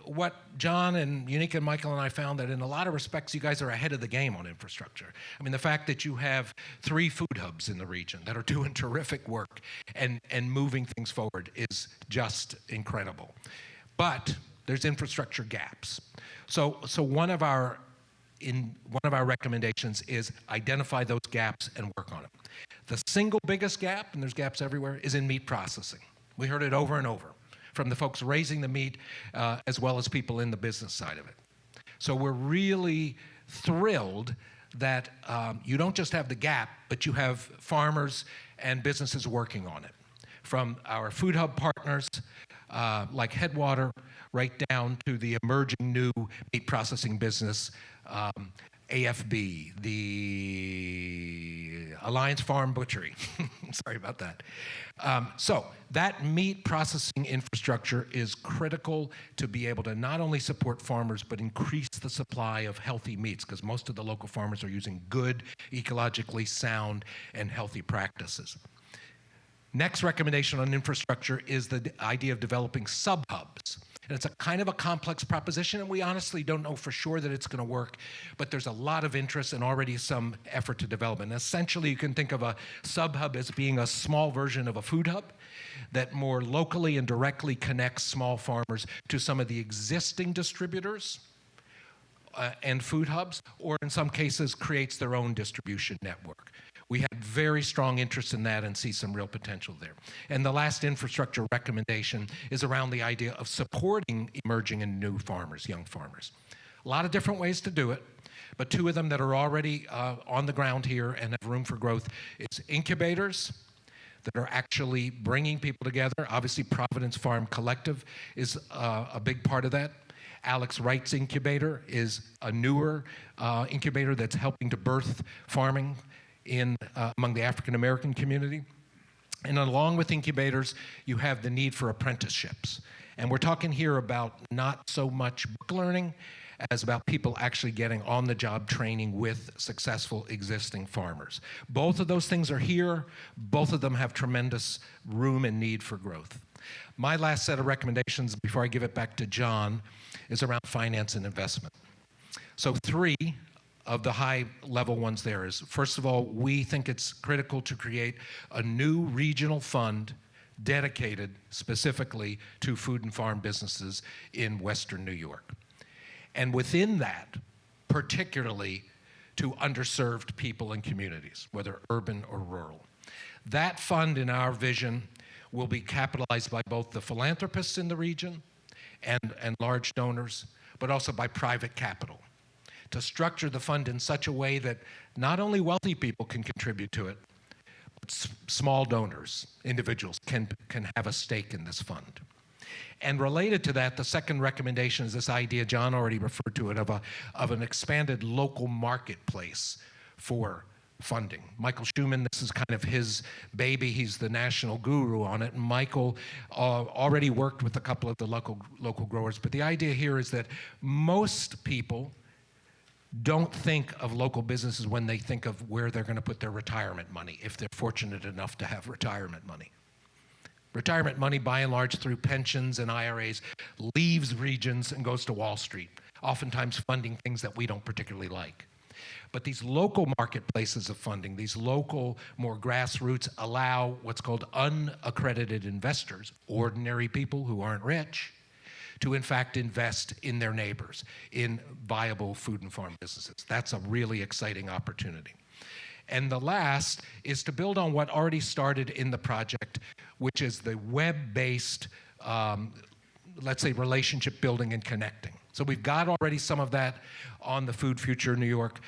what John and Unica and Michael and I found that in a lot of respects, you guys are ahead of the game on infrastructure. I mean, the fact that you have 3 food hubs in the region that are doing terrific work and moving things forward is just incredible. But there's infrastructure gaps. So one of our recommendations is identify those gaps and work on them. The single biggest gap, and there's gaps everywhere, is in meat processing. We heard it over and over from the folks raising the meat as well as people in the business side of it. So we're really thrilled that you don't just have the gap, but you have farmers and businesses working on it. From our food hub partners like Headwater, right down to the emerging new meat processing business, AFB, the Alliance Farm Butchery. Sorry about that. So that meat processing infrastructure is critical to be able to not only support farmers, but increase the supply of healthy meats, because most of the local farmers are using good, ecologically sound, and healthy practices. Next recommendation on infrastructure is the idea of developing sub-hubs. And it's a kind of a complex proposition, and we honestly don't know for sure that it's going to work, but there's a lot of interest and already some effort to develop. And essentially, you can think of a sub-hub as being a small version of a food hub that more locally and directly connects small farmers to some of the existing distributors and food hubs, or in some cases, creates their own distribution network. We have very strong interest in that and see some real potential there. And the last infrastructure recommendation is around the idea of supporting emerging and new farmers, young farmers. A lot of different ways to do it, but 2 of them that are already on the ground here and have room for growth is incubators that are actually bringing people together. Obviously, Providence Farm Collective is a big part of that. Alex Wright's incubator is a newer incubator that's helping to birth farming among the African American community. And along with incubators, you have the need for apprenticeships. And we're talking here about not so much book learning as about people actually getting on-the-job training with successful existing farmers. Both of those things are here. Both of them have tremendous room and need for growth. My last set of recommendations before I give it back to John is around finance and investment. So 3 of the high-level ones there is, first of all, we think it's critical to create a new regional fund dedicated specifically to food and farm businesses in Western New York. And within that, particularly to underserved people and communities, whether urban or rural. That fund, in our vision, will be capitalized by both the philanthropists in the region and large donors, but also by private capital, to structure the fund in such a way that not only wealthy people can contribute to it, but small donors, individuals, can have a stake in this fund. And related to that, the second recommendation is this idea, John already referred to it, of an expanded local marketplace for funding. Michael Schumann, this is kind of his baby. He's the national guru on it. And Michael already worked with a couple of the local growers. But the idea here is that most people don't think of local businesses when they think of where they're going to put their retirement money, if they're fortunate enough to have retirement money. Retirement money, by and large, through pensions and IRAs, leaves regions and goes to Wall Street, oftentimes funding things that we don't particularly like. But these local marketplaces of funding, these local, more grassroots, allow what's called unaccredited investors, ordinary people who aren't rich, to in fact invest in their neighbors, in viable food and farm businesses. That's a really exciting opportunity. And the last is to build on what already started in the project, which is the web-based, let's say, relationship building and connecting. So we've got already some of that on the Food Future New York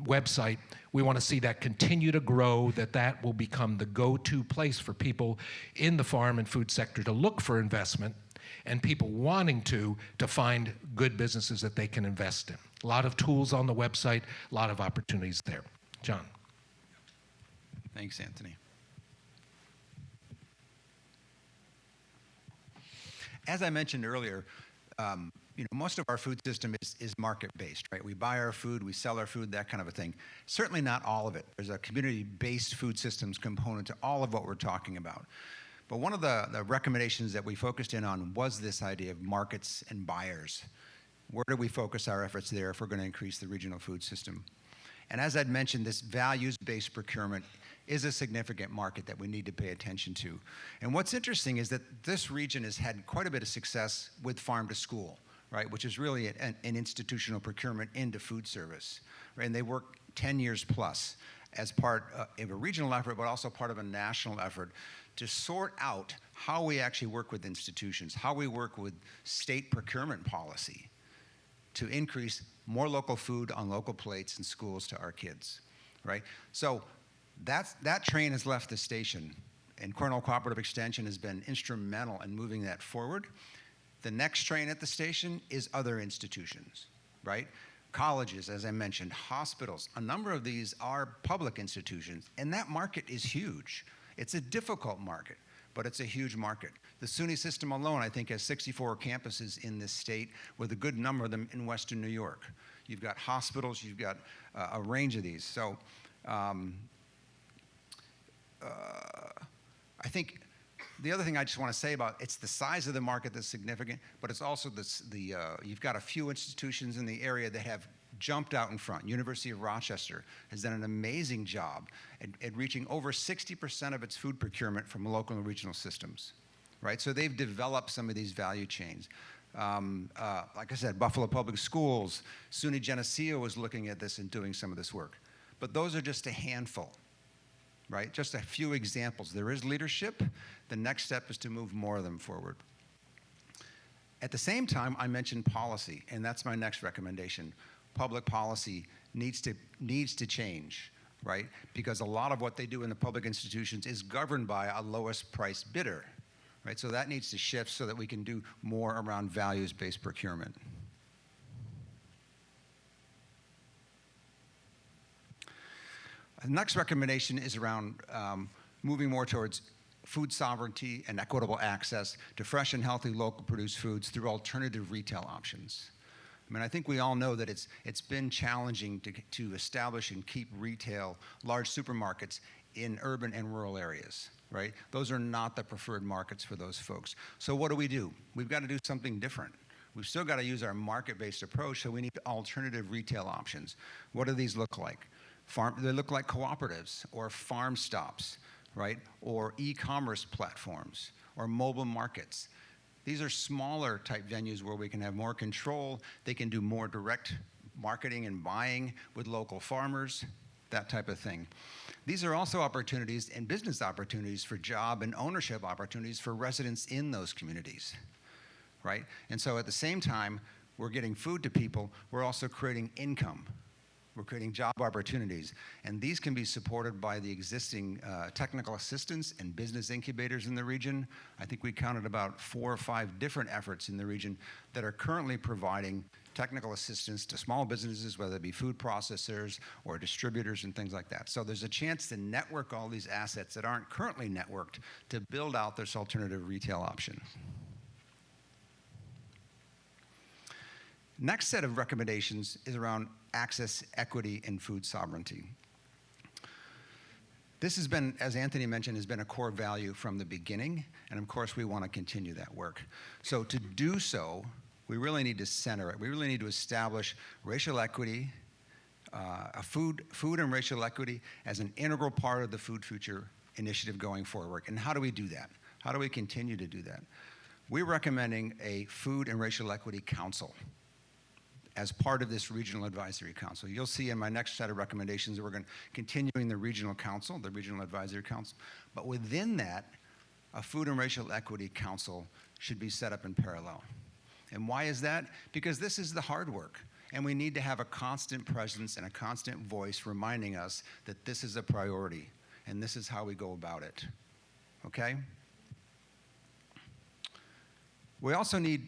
website. We want to see that continue to grow, that will become the go-to place for people in the farm and food sector to look for investment, and people wanting to find good businesses that they can invest in. A lot of tools on the website, a lot of opportunities there. John. Thanks, Anthony. As I mentioned earlier, most of our food system is market-based, right? We buy our food, we sell our food, that kind of a thing. Certainly not all of it. There's a community-based food systems component to all of what we're talking about. But one of the recommendations that we focused in on was this idea of markets and buyers. Where do we focus our efforts there if we're going to increase the regional food system? And as I'd mentioned, this values-based procurement is a significant market that we need to pay attention to. And what's interesting is that this region has had quite a bit of success with farm to school, right, which is really an institutional procurement into food service. Right? And they work 10 years plus as part of a regional effort, but also part of a national effort to sort out how we actually work with institutions, how we work with state procurement policy to increase more local food on local plates in schools to our kids, right? So that train has left the station, and Cornell Cooperative Extension has been instrumental in moving that forward. The next train at the station is other institutions, right? Colleges, as I mentioned, hospitals. A number of these are public institutions, and that market is huge. It's a difficult market, but it's a huge market. The SUNY system alone, I think, has 64 campuses in this state, with a good number of them in Western New York. You've got hospitals, you've got a range of these. So I think the other thing I just want to say about it's the size of the market that's significant, but it's also you've got a few institutions in the area that have jumped out in front. University of Rochester has done an amazing job at reaching over 60% of its food procurement from local and regional systems, right? So they've developed some of these value chains. Like I said, Buffalo Public Schools, SUNY Geneseo is looking at this and doing some of this work. But those are just a handful, right? Just a few examples. There is leadership. The next step is to move more of them forward. At the same time, I mentioned policy, and that's my next recommendation. Public policy needs to change, right? Because a lot of what they do in the public institutions is governed by a lowest price bidder, right? So that needs to shift so that we can do more around values-based procurement. The next recommendation is around moving more towards food sovereignty and equitable access to fresh and healthy local produced foods through alternative retail options. I mean, I think we all know that it's been challenging to establish and keep retail, large supermarkets in urban and rural areas, right? Those are not the preferred markets for those folks. So what do? We've got to do something different. We've still got to use our market-based approach, so we need alternative retail options. What do these look like? They look like cooperatives or farm stops, right? Or e-commerce platforms or mobile markets. These are smaller type venues where we can have more control. They can do more direct marketing and buying with local farmers, that type of thing. These are also opportunities and business opportunities for job and ownership opportunities for residents in those communities, right? And so at the same time, we're getting food to people, we're also creating income. We're creating job opportunities, and these can be supported by the existing technical assistance and business incubators in the region. I think we counted about 4 or 5 different efforts in the region that are currently providing technical assistance to small businesses, whether it be food processors or distributors and things like that. So there's a chance to network all these assets that aren't currently networked to build out this alternative retail option. Next set of recommendations is around access, equity, and food sovereignty. This has been, as Anthony mentioned, has been a core value from the beginning, and of course we want to continue that work. So to do so, we really need to center it. We really need to establish racial equity, food and racial equity as an integral part of the Food Future initiative going forward. And how do we do that? How do we continue to do that? We're recommending a Food and Racial Equity Council as part of this Regional Advisory Council. You'll see in my next set of recommendations that we're going to continuing the Regional Council, the Regional Advisory Council. But within that, a Food and Racial Equity Council should be set up in parallel. And why is that? Because this is the hard work. And we need to have a constant presence and a constant voice reminding us that this is a priority and this is how we go about it. Okay? We also need,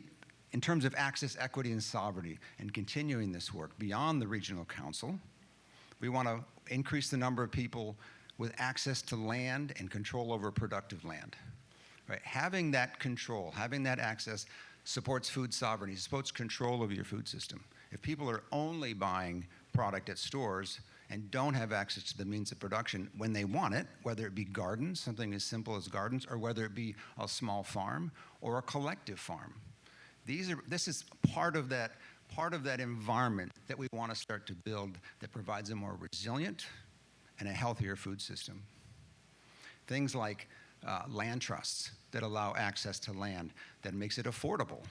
in terms of access, equity, and sovereignty, and continuing this work beyond the regional council, we want to increase the number of people with access to land and control over productive land. Right? Having that control, having that access supports food sovereignty, supports control of your food system. If people are only buying product at stores and don't have access to the means of production when they want it, whether it be gardens, something as simple as gardens, or whether it be a small farm or a collective farm, this is part of that environment that we want to start to build that provides a more resilient and a healthier food system. Things like land trusts that allow access to land, that makes it affordable.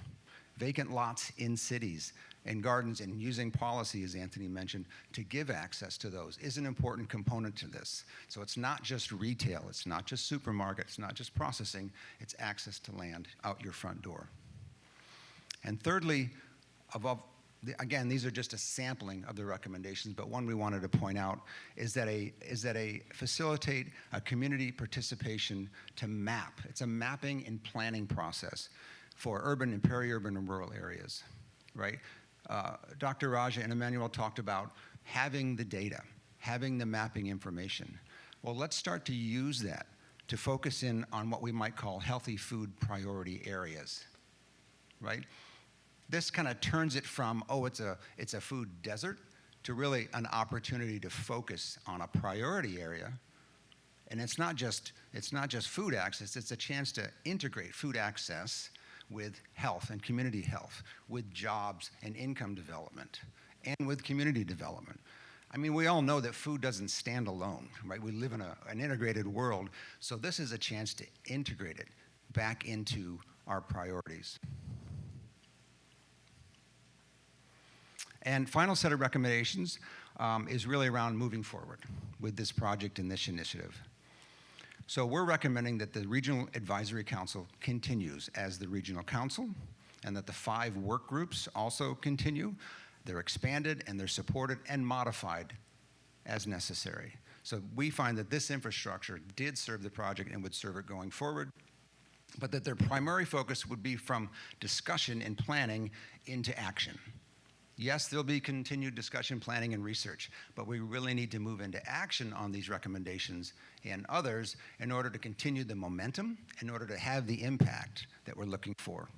Vacant lots in cities and gardens, and using policy, as Anthony mentioned, to give access to those is an important component to this. So it's not just retail, it's not just supermarkets, it's not just processing, it's access to land out your front door. And thirdly, again, these are just a sampling of the recommendations, but one we wanted to point out is that facilitate a community participation to map. It's a mapping and planning process for urban and peri-urban and rural areas, right? Dr. Raja and Emmanuel talked about having the data, having the mapping information. Well, let's start to use that to focus in on what we might call healthy food priority areas, right? This kind of turns it from, oh, it's a food desert, to really an opportunity to focus on a priority area. And it's not just food access, it's a chance to integrate food access with health and community health, with jobs and income development, and with community development. I mean, we all know that food doesn't stand alone, right? We live in an integrated world, so this is a chance to integrate it back into our priorities. And final set of recommendations is really around moving forward with this project and this initiative. So we're recommending that the Regional Advisory Council continues as the Regional Council, and that the 5 work groups also continue. They're expanded and they're supported and modified as necessary. So we find that this infrastructure did serve the project and would serve it going forward, but that their primary focus would be from discussion and planning into action. Yes, there'll be continued discussion, planning, and research, but we really need to move into action on these recommendations and others in order to continue the momentum, in order to have the impact that we're looking for.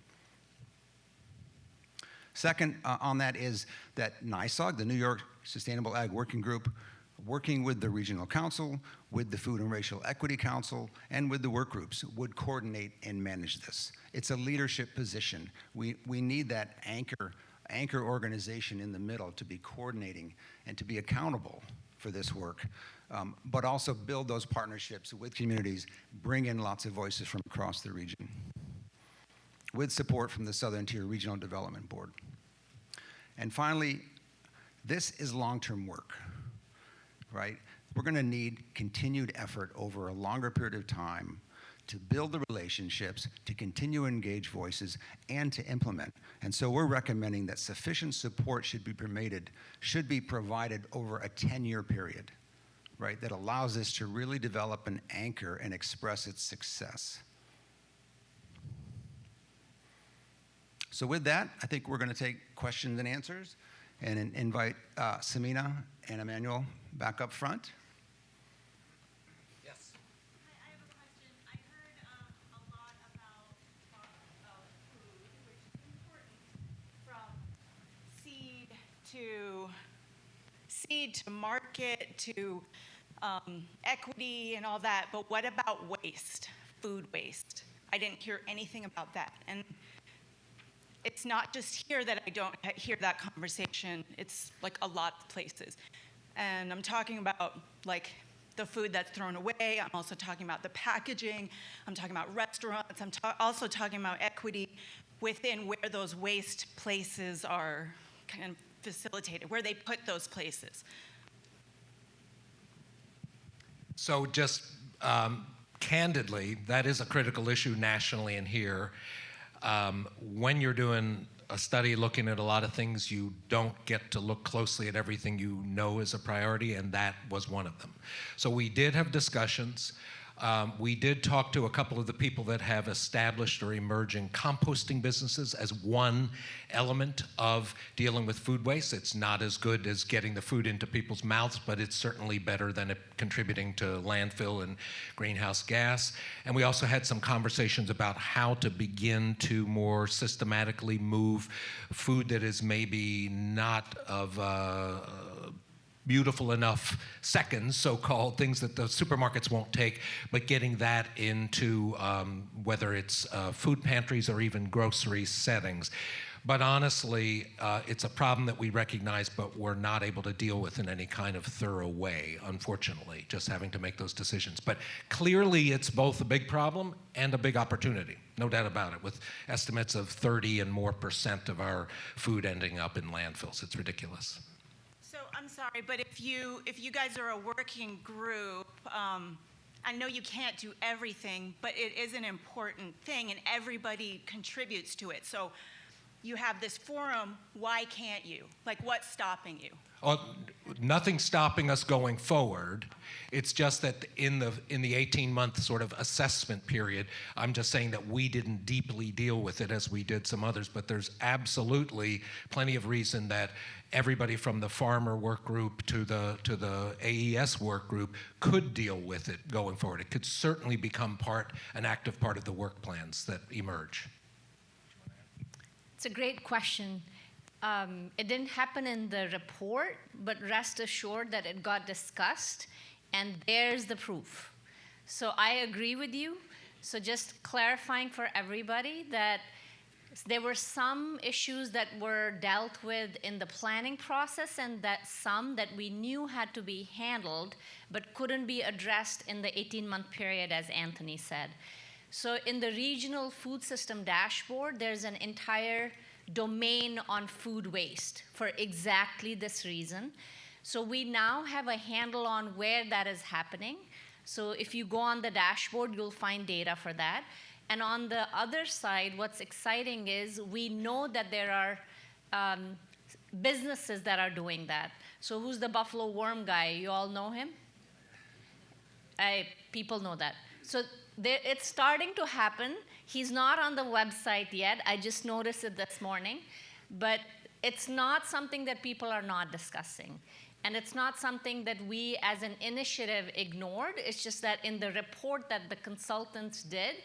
Second on that is that NYSOG, the New York Sustainable Ag Working Group, working with the Regional Council, with the Food and Racial Equity Council, and with the work groups, would coordinate and manage this. It's a leadership position. We need that anchor organization in the middle to be coordinating and to be accountable for this work, but also build those partnerships with communities, bring in lots of voices from across the region, with support from the Southern Tier Regional Development Board. And finally, this is long-term work, right? We're going to need continued effort over a longer period of time to build the relationships, to continue to engage voices, and to implement. And so we're recommending that sufficient support should be provided over a 10-year period, right, that allows this to really develop an anchor and express its success. So with that, I think we're going to take questions and answers and invite Samina and Emmanuel back up front. To seed to market to equity and all that, but what about waste, food waste? I didn't hear anything about that. And it's not just here that I don't hear that conversation. It's like a lot of places. And I'm talking about like the food that's thrown away. I'm also talking about the packaging. I'm talking about restaurants. I'm also talking about equity within where those waste places are kind of facilitated, where they put those places. So just candidly, that is a critical issue nationally and here. When you're doing a study looking at a lot of things, you don't get to look closely at everything you know is a priority, and that was one of them. So we did have discussions. We did talk to a couple of the people that have established or emerging composting businesses as one element of dealing with food waste. It's not as good as getting the food into people's mouths, but it's certainly better than it contributing to landfill and greenhouse gas. And we also had some conversations about how to begin to more systematically move food that is maybe not of beautiful enough seconds, so-called, things that the supermarkets won't take, but getting that into whether it's food pantries or even grocery settings. But honestly, it's a problem that we recognize, but we're not able to deal with in any kind of thorough way, unfortunately, just having to make those decisions. But clearly, it's both a big problem and a big opportunity, no doubt about it, with estimates of 30% and more of our food ending up in landfills. It's ridiculous. So I'm sorry, but if you guys are a working group, I know you can't do everything, but it is an important thing, and everybody contributes to it. So you have this forum, why can't you? Like, what's stopping you? Nothing's stopping us going forward. It's just that in the 18-month sort of assessment period, I'm just saying that we didn't deeply deal with it as we did some others, but there's absolutely plenty of reason that everybody from the farmer work group to the AES work group could deal with it going forward. It could certainly become an active part of the work plans that emerge. It's a great question. It didn't happen in the report, but rest assured that it got discussed, and there's the proof. So I agree with you. So just clarifying for everybody that there were some issues that were dealt with in the planning process, and that some that we knew had to be handled but couldn't be addressed in the 18-month period, as Anthony said. So in the regional food system dashboard, there's an entire domain on food waste for exactly this reason. So we now have a handle on where that is happening. So if you go on the dashboard, you'll find data for that. And on the other side, what's exciting is we know that there are businesses that are doing that. So who's the buffalo worm guy? You all know him? People know that. So it's starting to happen. He's not on the website yet. I just noticed it this morning. But it's not something that people are not discussing. And it's not something that we as an initiative ignored. It's just that in the report that the consultants did,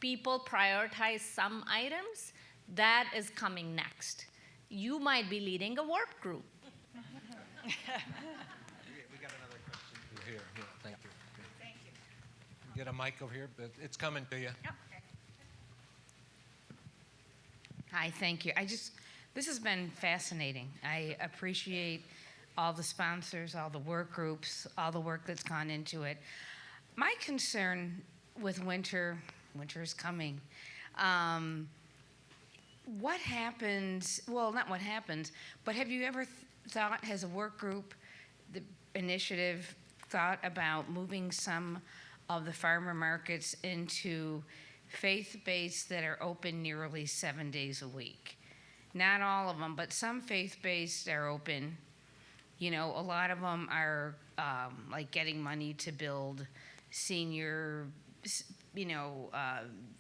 people prioritize some items. That is coming next. You might be leading a work group. We got another question here. Thank you. Thank you. Get a mic over here, but it's coming to you. Yep. Hi, thank you. This has been fascinating. I appreciate all the sponsors, all the work groups, all the work that's gone into it. My concern with winter is coming. What happens, well, not what happens, but have you ever thought, has a work group, the initiative, thought about moving some of the farmer markets into faith-based that are open nearly 7 days a week? Not all of them, but some faith-based are open. You know, a lot of them are like getting money to build senior,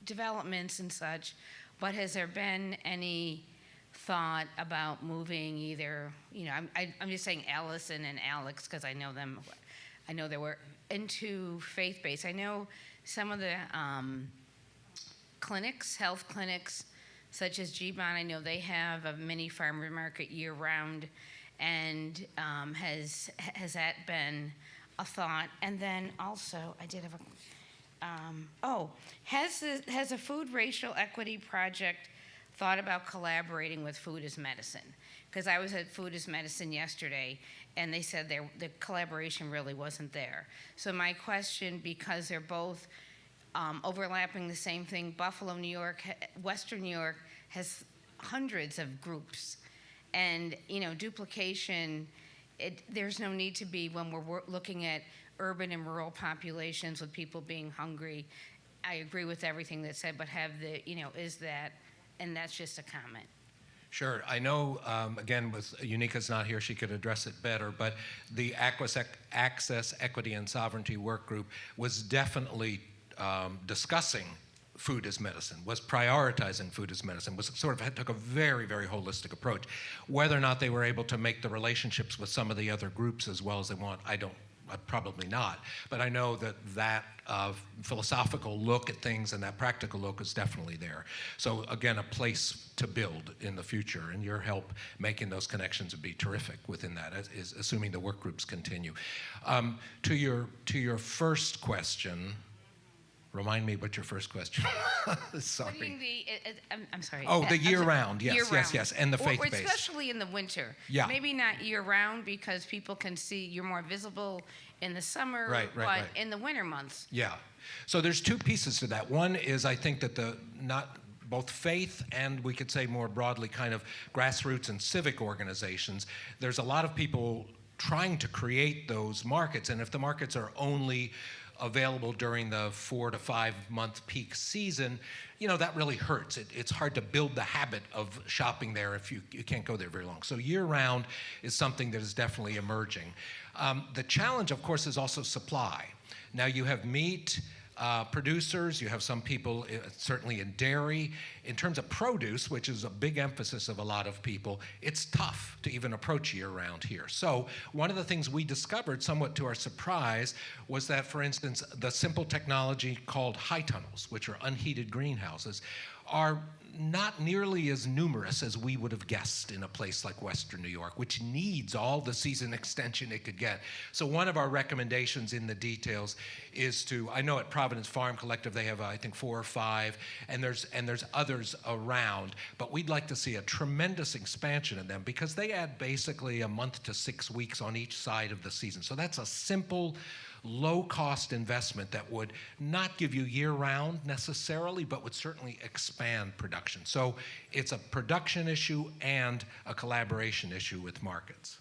developments and such. But has there been any thought about moving either, I'm just saying Allison and Alex because I know them. I know they were into faith-based. I know some of the clinics, health clinics, such as G-Bon, I know they have a mini farmer market year-round. And has that been a thought? And then also, I did have a, has the Food Racial Equity Project thought about collaborating with Food is Medicine? Because I was at Food is Medicine yesterday, and they said the collaboration really wasn't there. So my question, because they're both overlapping the same thing, Buffalo, New York, Western New York has hundreds of groups. And, duplication, there's no need to be when we're looking at urban and rural populations with people being hungry. I agree with everything that's said, but is that, and that's just a comment. Sure. I know, again, with Unica's not here, she could address it better, but the Access, Equity, and Sovereignty Work Group was definitely discussing food as medicine, was prioritizing food as medicine, was sort of took a very, very holistic approach. Whether or not they were able to make the relationships with some of the other groups as well as they want, probably not. But I know that philosophical look at things and that practical look is definitely there. So again, a place to build in the future, and your help making those connections would be terrific within that, is assuming the work groups continue. To your first question. Remind me what your first question was. Sorry. Putting I'm sorry. Oh, the year-round, yes, yes, and the faith-based. Especially in the winter. Yeah. Maybe not year-round because people can see you're more visible in the summer, but in the winter months. Yeah. So there's two pieces to that. One is I think that both faith and we could say more broadly kind of grassroots and civic organizations, there's a lot of people trying to create those markets, and if the markets are only available during the 4 to 5 month peak season, that really hurts. It's hard to build the habit of shopping there if you can't go there very long. So year-round is something that is definitely emerging. The challenge, of course, is also supply. Now you have meat producers, you have some people certainly in dairy. In terms of produce, which is a big emphasis of a lot of people, it's tough to even approach year-round here. So one of the things we discovered, somewhat to our surprise, was that, for instance, the simple technology called high tunnels, which are unheated greenhouses, are not nearly as numerous as we would have guessed in a place like Western New York, which needs all the season extension it could get. So one of our recommendations in the details is I know at Providence Farm Collective they have, I think, 4 or 5, and there's others around, but we'd like to see a tremendous expansion in them because they add basically a month to 6 weeks on each side of the season. So that's a simple, low-cost investment that would not give you year-round necessarily, but would certainly expand production. So it's a production issue and a collaboration issue with markets.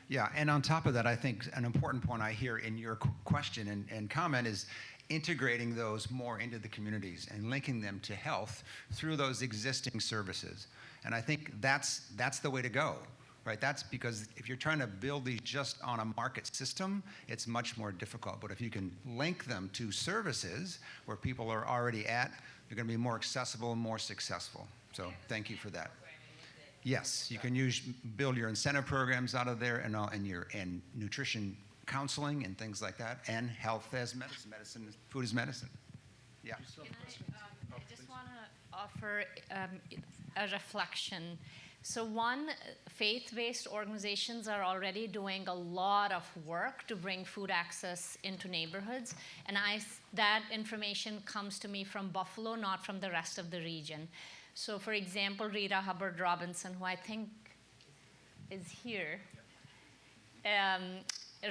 Yeah, and on top of that, I think an important point I hear in your question and comment is integrating those more into the communities and linking them to health through those existing services. And I think that's the way to go. Right, that's because if you're trying to build these just on a market system, it's much more difficult. But if you can link them to services where people are already at, they're going to be more accessible and more successful. So thank you for that. Yes, you can build your incentive programs out of there and nutrition counseling and things like that, and health as medicine, food as medicine. Yeah. I just want to offer a reflection. So one, faith-based organizations are already doing a lot of work to bring food access into neighborhoods, and that information comes to me from Buffalo, not from the rest of the region. So for example, Rita Hubbard Robinson, who I think is here,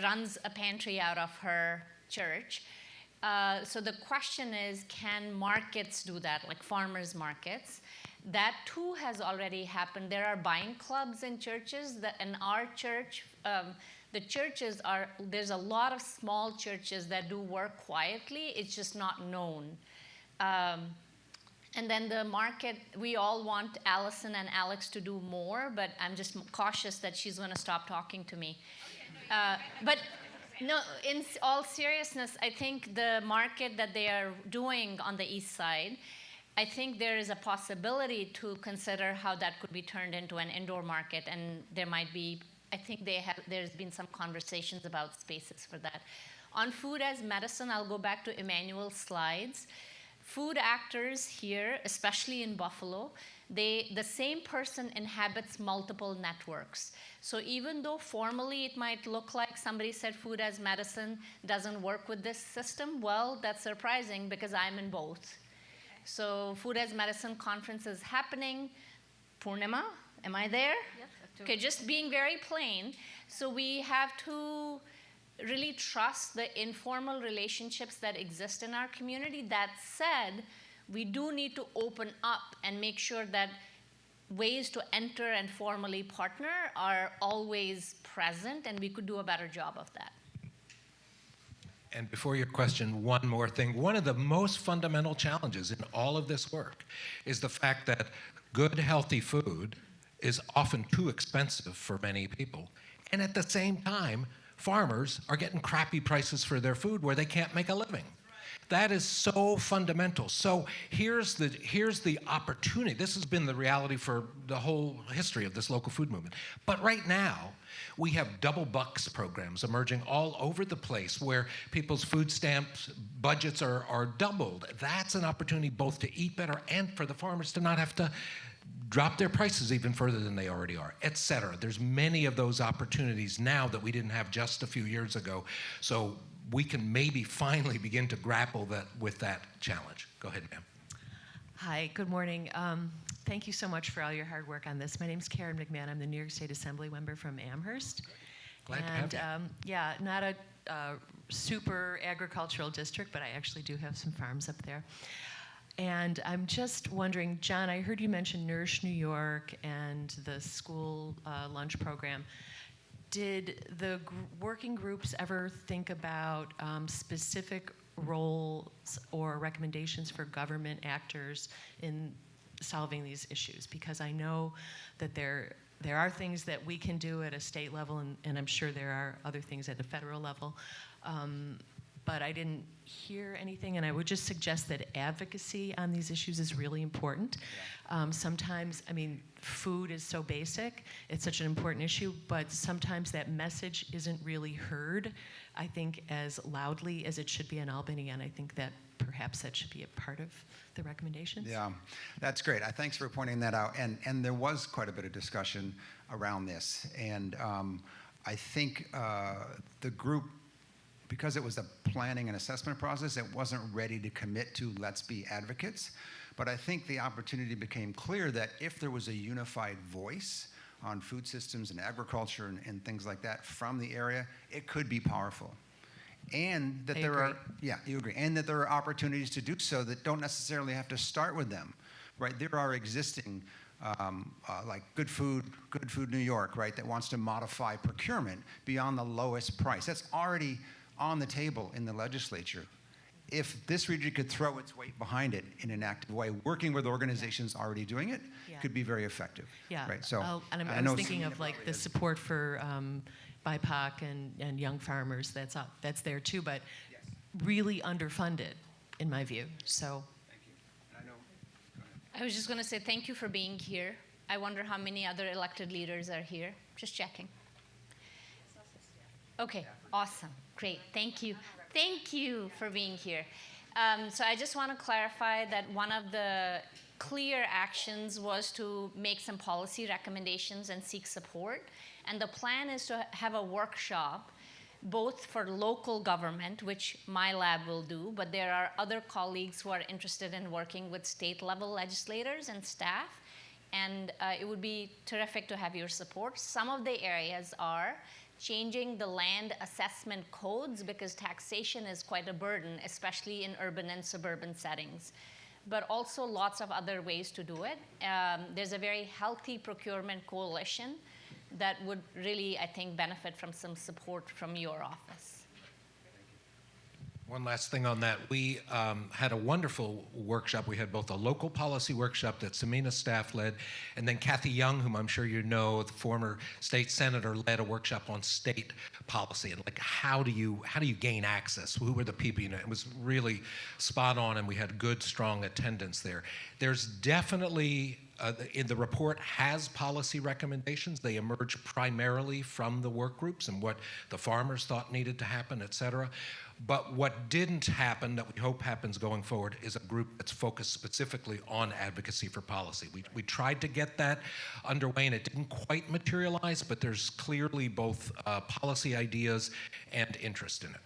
runs a pantry out of her church. So the question is, can markets do that, like farmers markets? That too has already happened. There are buying clubs in churches. In our church, there's a lot of small churches that do work quietly. It's just not known. And then the market, we all want Allison and Alex to do more, but I'm just cautious that she's going to stop talking to me. But no, in all seriousness, I think the market that they are doing on the east side, I think there is a possibility to consider how that could be turned into an indoor market, and there might be, I think there's been some conversations about spaces for that. On food as medicine, I'll go back to Emmanuel's slides. Food actors here, especially in Buffalo, the same person inhabits multiple networks. So even though formally it might look like somebody said food as medicine doesn't work with this system, well, that's surprising because I'm in both. So Food as Medicine conference is happening. Purnima, am I there? Yes. Okay, just being very plain. So we have to really trust the informal relationships that exist in our community. That said, we do need to open up and make sure that ways to enter and formally partner are always present, and we could do a better job of that. And before your question, one more thing. One of the most fundamental challenges in all of this work is the fact that good, healthy food is often too expensive for many people. And at the same time, farmers are getting crappy prices for their food where they can't make a living. That is so fundamental. So here's the opportunity. This has been the reality for the whole history of this local food movement. But right now, we have double bucks programs emerging all over the place where people's food stamps budgets are doubled. That's an opportunity both to eat better and for the farmers to not have to drop their prices even further than they already are, et cetera. There's many of those opportunities now that we didn't have just a few years ago. So we can maybe finally begin to grapple with that challenge. Go ahead, ma'am. Hi, good morning. Thank you so much for all your hard work on this. My name's Karen McMahon. I'm the New York State Assembly member from Amherst. Glad to have you. Yeah, not a super agricultural district, but I actually do have some farms up there. And I'm just wondering, John, I heard you mention Nourish New York and the school lunch program. Did the working groups ever think about specific roles or recommendations for government actors in solving these issues? Because I know that there are things that we can do at a state level, and I'm sure there are other things at the federal level. But I didn't hear anything, and I would just suggest that advocacy on these issues is really important. Sometimes, I mean, food is so basic, it's such an important issue, but sometimes that message isn't really heard, I think, as loudly as it should be in Albany, and I think that perhaps that should be a part of the recommendations. Yeah, that's great. Thanks for pointing that out. And there was quite a bit of discussion around this. And I think the group, because it was a planning and assessment process, it wasn't ready to commit to let's be advocates. But I think the opportunity became clear that if there was a unified voice on food systems and agriculture and things like that from the area, it could be powerful. And that you agree. And that there are opportunities to do so that don't necessarily have to start with them, right? There are existing like Good Food New York, right, that wants to modify procurement beyond the lowest price. That's already on the table in the legislature. If this region could throw its weight behind it in an active way, working with organizations already doing it, could be very effective. Yeah. Right. So and I was thinking of like the support for BIPOC and young farmers. That's there too, but really underfunded, in my view. So. Thank you. And I was just going to say thank you for being here. I wonder how many other elected leaders are here. Just checking. Okay, awesome, great, thank you. Thank you for being here. So I just want to clarify that one of the clear actions was to make some policy recommendations and seek support. And the plan is to have a workshop both for local government, which my lab will do, but there are other colleagues who are interested in working with state level legislators and staff. And it would be terrific to have your support. Some of the areas are changing the land assessment codes because taxation is quite a burden, especially in urban and suburban settings. But also lots of other ways to do it. There's a very healthy procurement coalition that would really, I think, benefit from some support from your office. One last thing on that. We had a wonderful workshop. We had both a local policy workshop that Samina's staff led, and then Kathy Young, whom I'm sure you know, the former state senator, led a workshop on state policy and like how do you gain access? Who were the people? You know, it was really spot on, and we had good, strong attendance there. There's definitely in the report has policy recommendations. They emerge primarily from the work groups and what the farmers thought needed to happen, et cetera. But what didn't happen that we hope happens going forward is a group that's focused specifically on advocacy for policy. We tried to get that underway and it didn't quite materialize, but there's clearly both policy ideas and interest in it.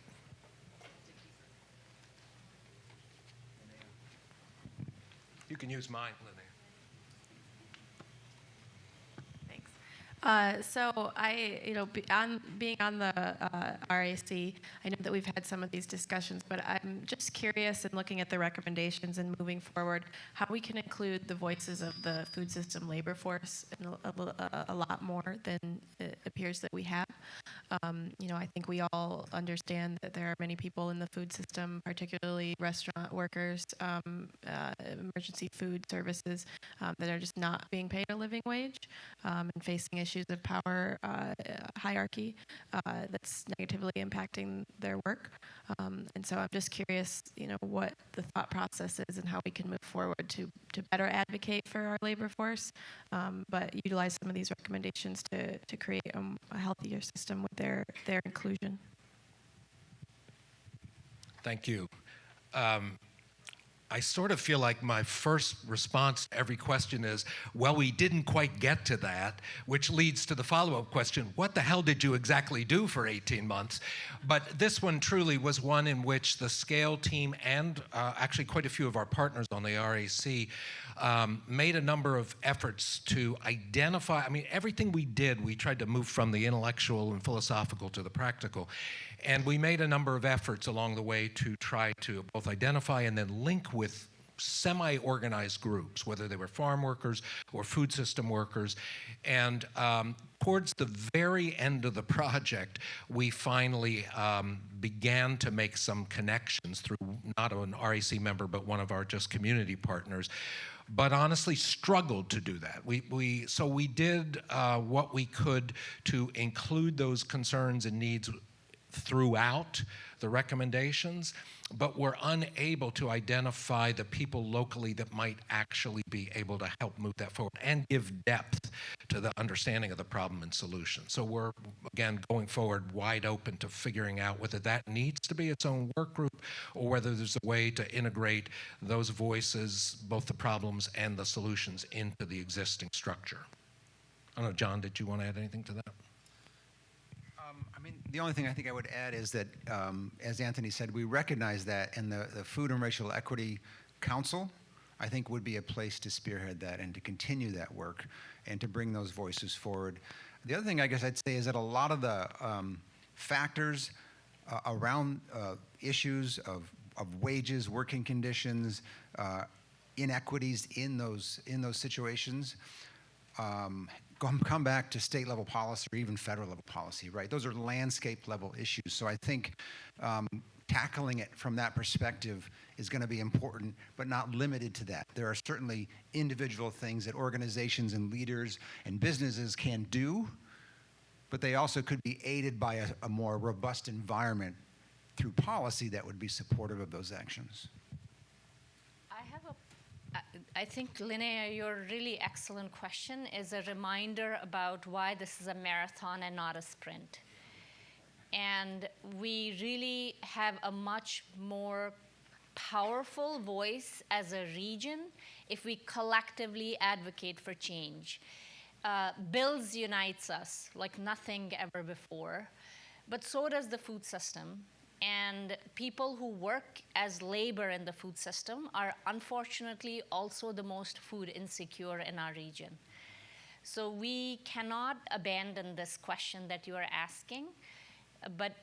You can use mine, Linnea. So I, being on the RAC, I know that we've had some of these discussions, but I'm just curious in looking at the recommendations and moving forward, how we can include the voices of the food system labor force in a lot more than it appears that we have. I think we all understand that there are many people in the food system, particularly restaurant workers, emergency food services, that are just not being paid a living wage and facing issues of power hierarchy that's negatively impacting their work. And so I'm just curious, what the thought process is and how we can move forward to better advocate for our labor force, but utilize some of these recommendations to create a healthier system with their inclusion. Thank you. I sort of feel like my first response to every question is, well, we didn't quite get to that, which leads to the follow-up question, what the hell did you exactly do for 18 months? But this one truly was one in which the scale team and actually quite a few of our partners on the RAC made a number of efforts to identify, everything we did, we tried to move from the intellectual and philosophical to the practical. And we made a number of efforts along the way to try to both identify and then link with semi-organized groups, whether they were farm workers or food system workers. And towards the very end of the project, we finally began to make some connections through not an RAC member, but one of our just community partners, but honestly struggled to do that. So we did what we could to include those concerns and needs throughout the recommendations, but we're unable to identify the people locally that might actually be able to help move that forward and give depth to the understanding of the problem and solution. So we're, again, going forward wide open to figuring out whether that needs to be its own work group or whether there's a way to integrate those voices, both the problems and the solutions, into the existing structure. I don't know, John, did you want to add anything to that? The only thing I think I would add is that, as Anthony said, we recognize that, and the Food and Racial Equity Council, I think, would be a place to spearhead that and to continue that work and to bring those voices forward. The other thing I guess I'd say is that a lot of the factors around issues of wages, working conditions, inequities in those situations come back to state level policy or even federal level policy, right? Those are landscape level issues. So I think tackling it from that perspective is going to be important, but not limited to that. There are certainly individual things that organizations and leaders and businesses can do, but they also could be aided by a more robust environment through policy that would be supportive of those actions. I think, Linnea, your really excellent question is a reminder about why this is a marathon and not a sprint. And we really have a much more powerful voice as a region if we collectively advocate for change. Bills unites us like nothing ever before, but so does the food system. And people who work as labor in the food system are unfortunately also the most food insecure in our region. So we cannot abandon this question that you are asking, but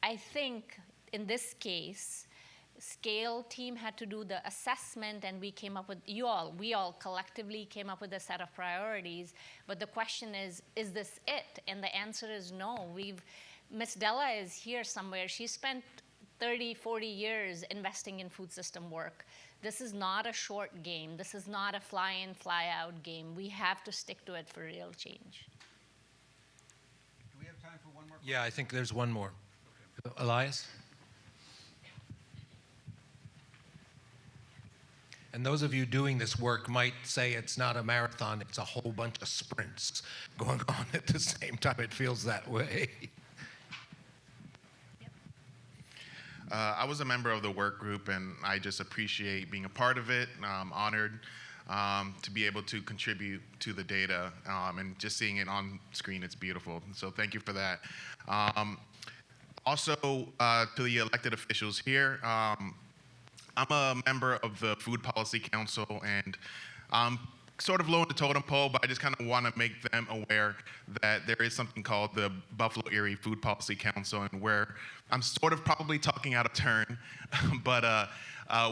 I think in this case, Scale team had to do the assessment, and we came up with, we all collectively came up with a set of priorities, but the question is this it? And the answer is no. Miss Della is here somewhere. She spent 30, 40 years investing in food system work. This is not a short game. This is not a fly-in, fly-out game. We have to stick to it for real change. Do we have time for one more question? Yeah, I think there's one more. Okay. Elias? And those of you doing this work might say it's not a marathon, it's a whole bunch of sprints going on at the same time. It feels that way. I was a member of the work group, and I just appreciate being a part of it. I'm honored to be able to contribute to the data, and just seeing it on screen, it's beautiful. So thank you for that. Also, to the elected officials here, I'm a member of the Food Policy Council, and I'm sort of low on the totem pole, but I just kind of want to make them aware that there is something called the Buffalo Erie Food Policy Council, and where I'm sort of probably talking out of turn, but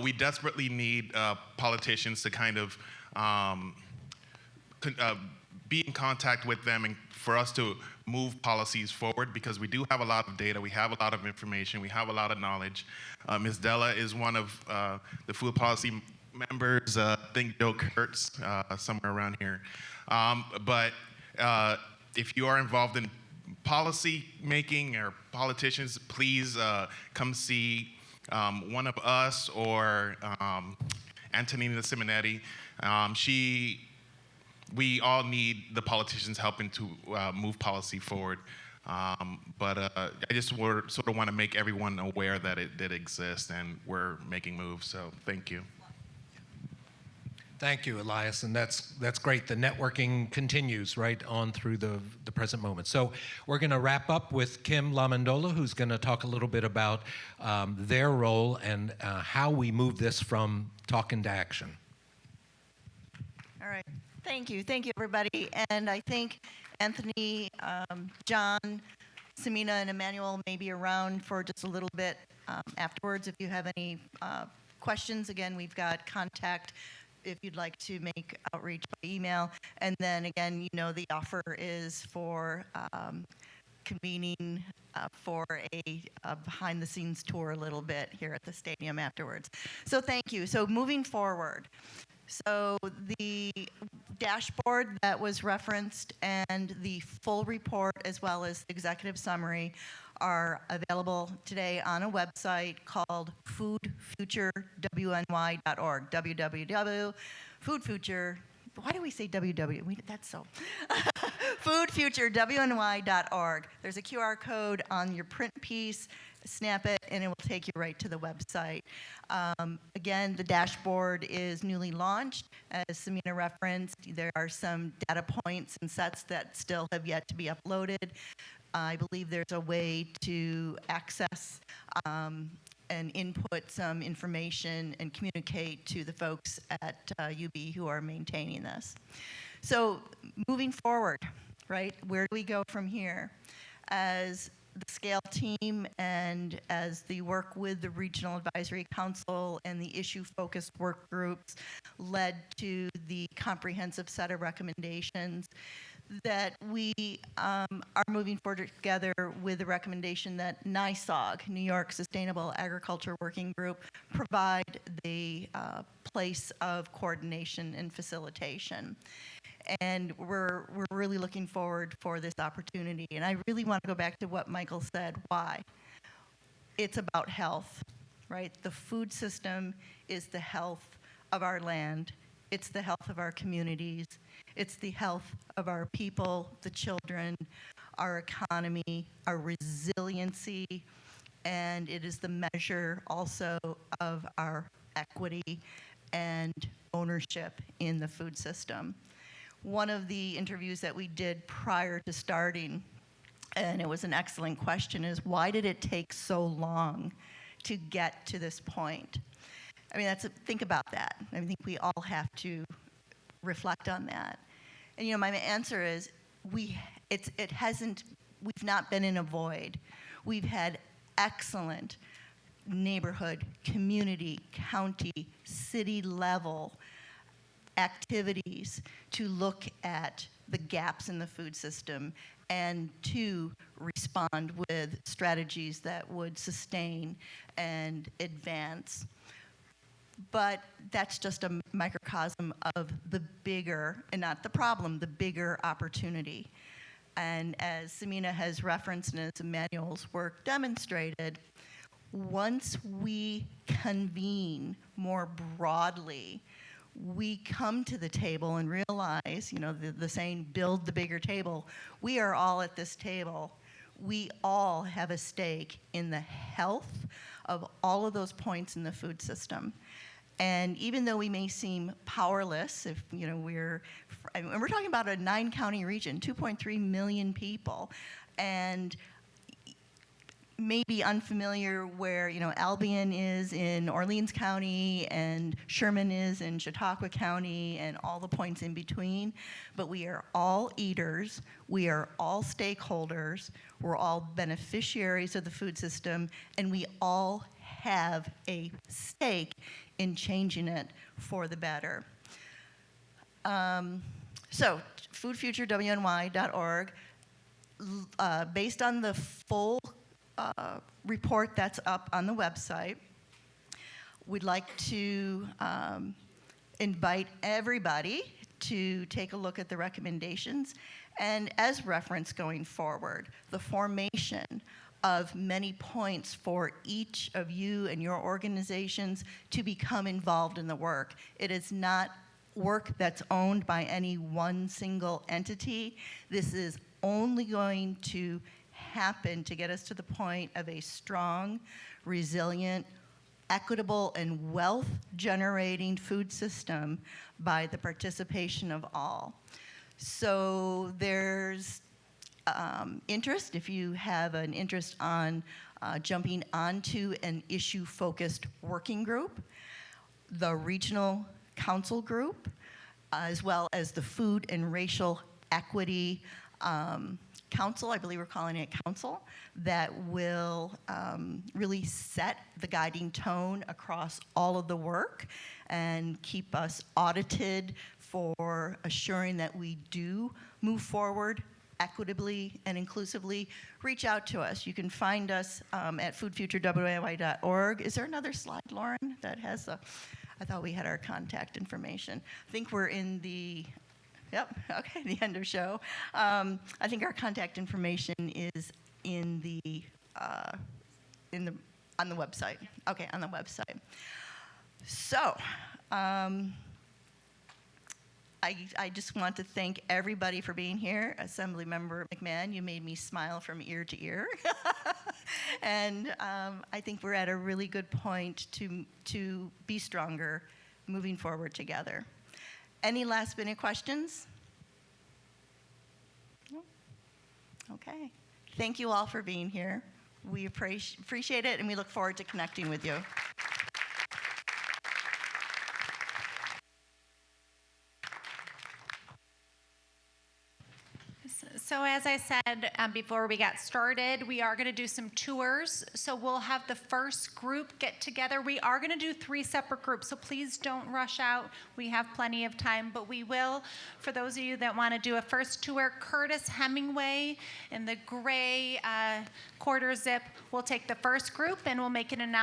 we desperately need politicians to kind of be in contact with them and for us to move policies forward, because we do have a lot of data, we have a lot of information, we have a lot of knowledge. Ms. Della is one of the food policy members, I think Joe Kurtz, somewhere around here. But if you are involved in policy making or politicians, please come see one of us or Antonina Simonetti. We all need the politicians helping to move policy forward. But I just sort of want to make everyone aware that it did exist and we're making moves. So thank you. Thank you, Elias, and that's great. The networking continues right on through the present moment. So we're going to wrap up with Kim Lamandola, who's going to talk a little bit about their role and how we move this from talking to action. All right. Thank you, everybody. And I think Anthony, John, Samina, and Emmanuel may be around for just a little bit afterwards. If you have any questions, again, we've got contact if you'd like to make outreach by email. And then again, the offer is for convening for a behind-the-scenes tour a little bit here at the stadium afterwards. So thank you. So moving forward. So the dashboard that was referenced and the full report as well as the executive summary are available today on a website called foodfuturewny.org. www.foodfuture. Why do we say www? That's so. foodfuturewny.org. There's a QR code on your print piece. Snap it, and it will take you right to the website. Again, the dashboard is newly launched. As Samina referenced, there are some data points and sets that still have yet to be uploaded. I believe there's a way to access and input some information and communicate to the folks at UB who are maintaining this. So moving forward, right, where do we go from here? As the SCALE team and as the work with the Regional Advisory Council and the issue-focused work groups led to the comprehensive set of recommendations, that we are moving forward together with the recommendation that NYSOG, New York Sustainable Agriculture Working Group, provide the place of coordination and facilitation. And we're really looking forward for this opportunity. And I really want to go back to what Michael said. Why? It's about health, right? The food system is the health of our land. It's the health of our communities. It's the health of our people, the children, our economy, our resiliency, and it is the measure also of our equity and ownership in the food system. One of the interviews that we did prior to starting, and it was an excellent question, is why did it take so long to get to this point? I mean, think about that. I think we all have to reflect on that. And my answer is we've not been in a void. We've had excellent neighborhood, community, county, city level activities to look at the gaps in the food system and to respond with strategies that would sustain and advance. But that's just a microcosm of the bigger, and not the problem, the bigger opportunity. And as Samina has referenced and as Emmanuel's work demonstrated, once we convene more broadly, we come to the table and realize, the saying, build the bigger table. We are all at this table. We all have a stake in the health of all of those points in the food system. And even though we may seem powerless, if we're talking about a 9-county region, 2.3 million people, and may be unfamiliar where, Albion is in Orleans County and Sherman is in Chautauqua County and all the points in between. But we are all eaters. We are all stakeholders. We're all beneficiaries of the food system, and we all have a stake in changing it for the better. So, foodfuturewny.org, based on the full report that's up on the website, we'd like to invite everybody to take a look at the recommendations and, as reference going forward, the formation of many points for each of you and your organizations to become involved in the work. It is not work that's owned by any one single entity. This is only going to happen to get us to the point of a strong, resilient, equitable, and wealth-generating food system by the participation of all. So there's interest, if you have an interest on jumping onto an issue-focused working group, the regional council group, as well as the Food and Racial Equity Council, I believe we're calling it council, that will really set the guiding tone across all of the work and keep us audited for assuring that we do move forward equitably and inclusively. Reach out to us. You can find us at foodfuturewny.org. Is there another slide, Lauren, that has the, I thought we had our contact information. I think we're in the, yep, okay, the end of show. I think our contact information is in the, on the website. Okay, on the website. So, I just want to thank everybody for being here. Assemblymember McMahon, you made me smile from ear to ear. And I think we're at a really good point to be stronger moving forward together. Any last minute questions? No? Okay. Thank you all for being here. We appreciate it, and we look forward to connecting with you. So as I said before we got started, we are going to do some tours. So we'll have the first group get together. We are going to do 3 separate groups, so please don't rush out. We have plenty of time, but we will, for those of you that want to do a first tour, Curtis Hemingway in the gray quarter zip will take the first group, and we'll make an announcement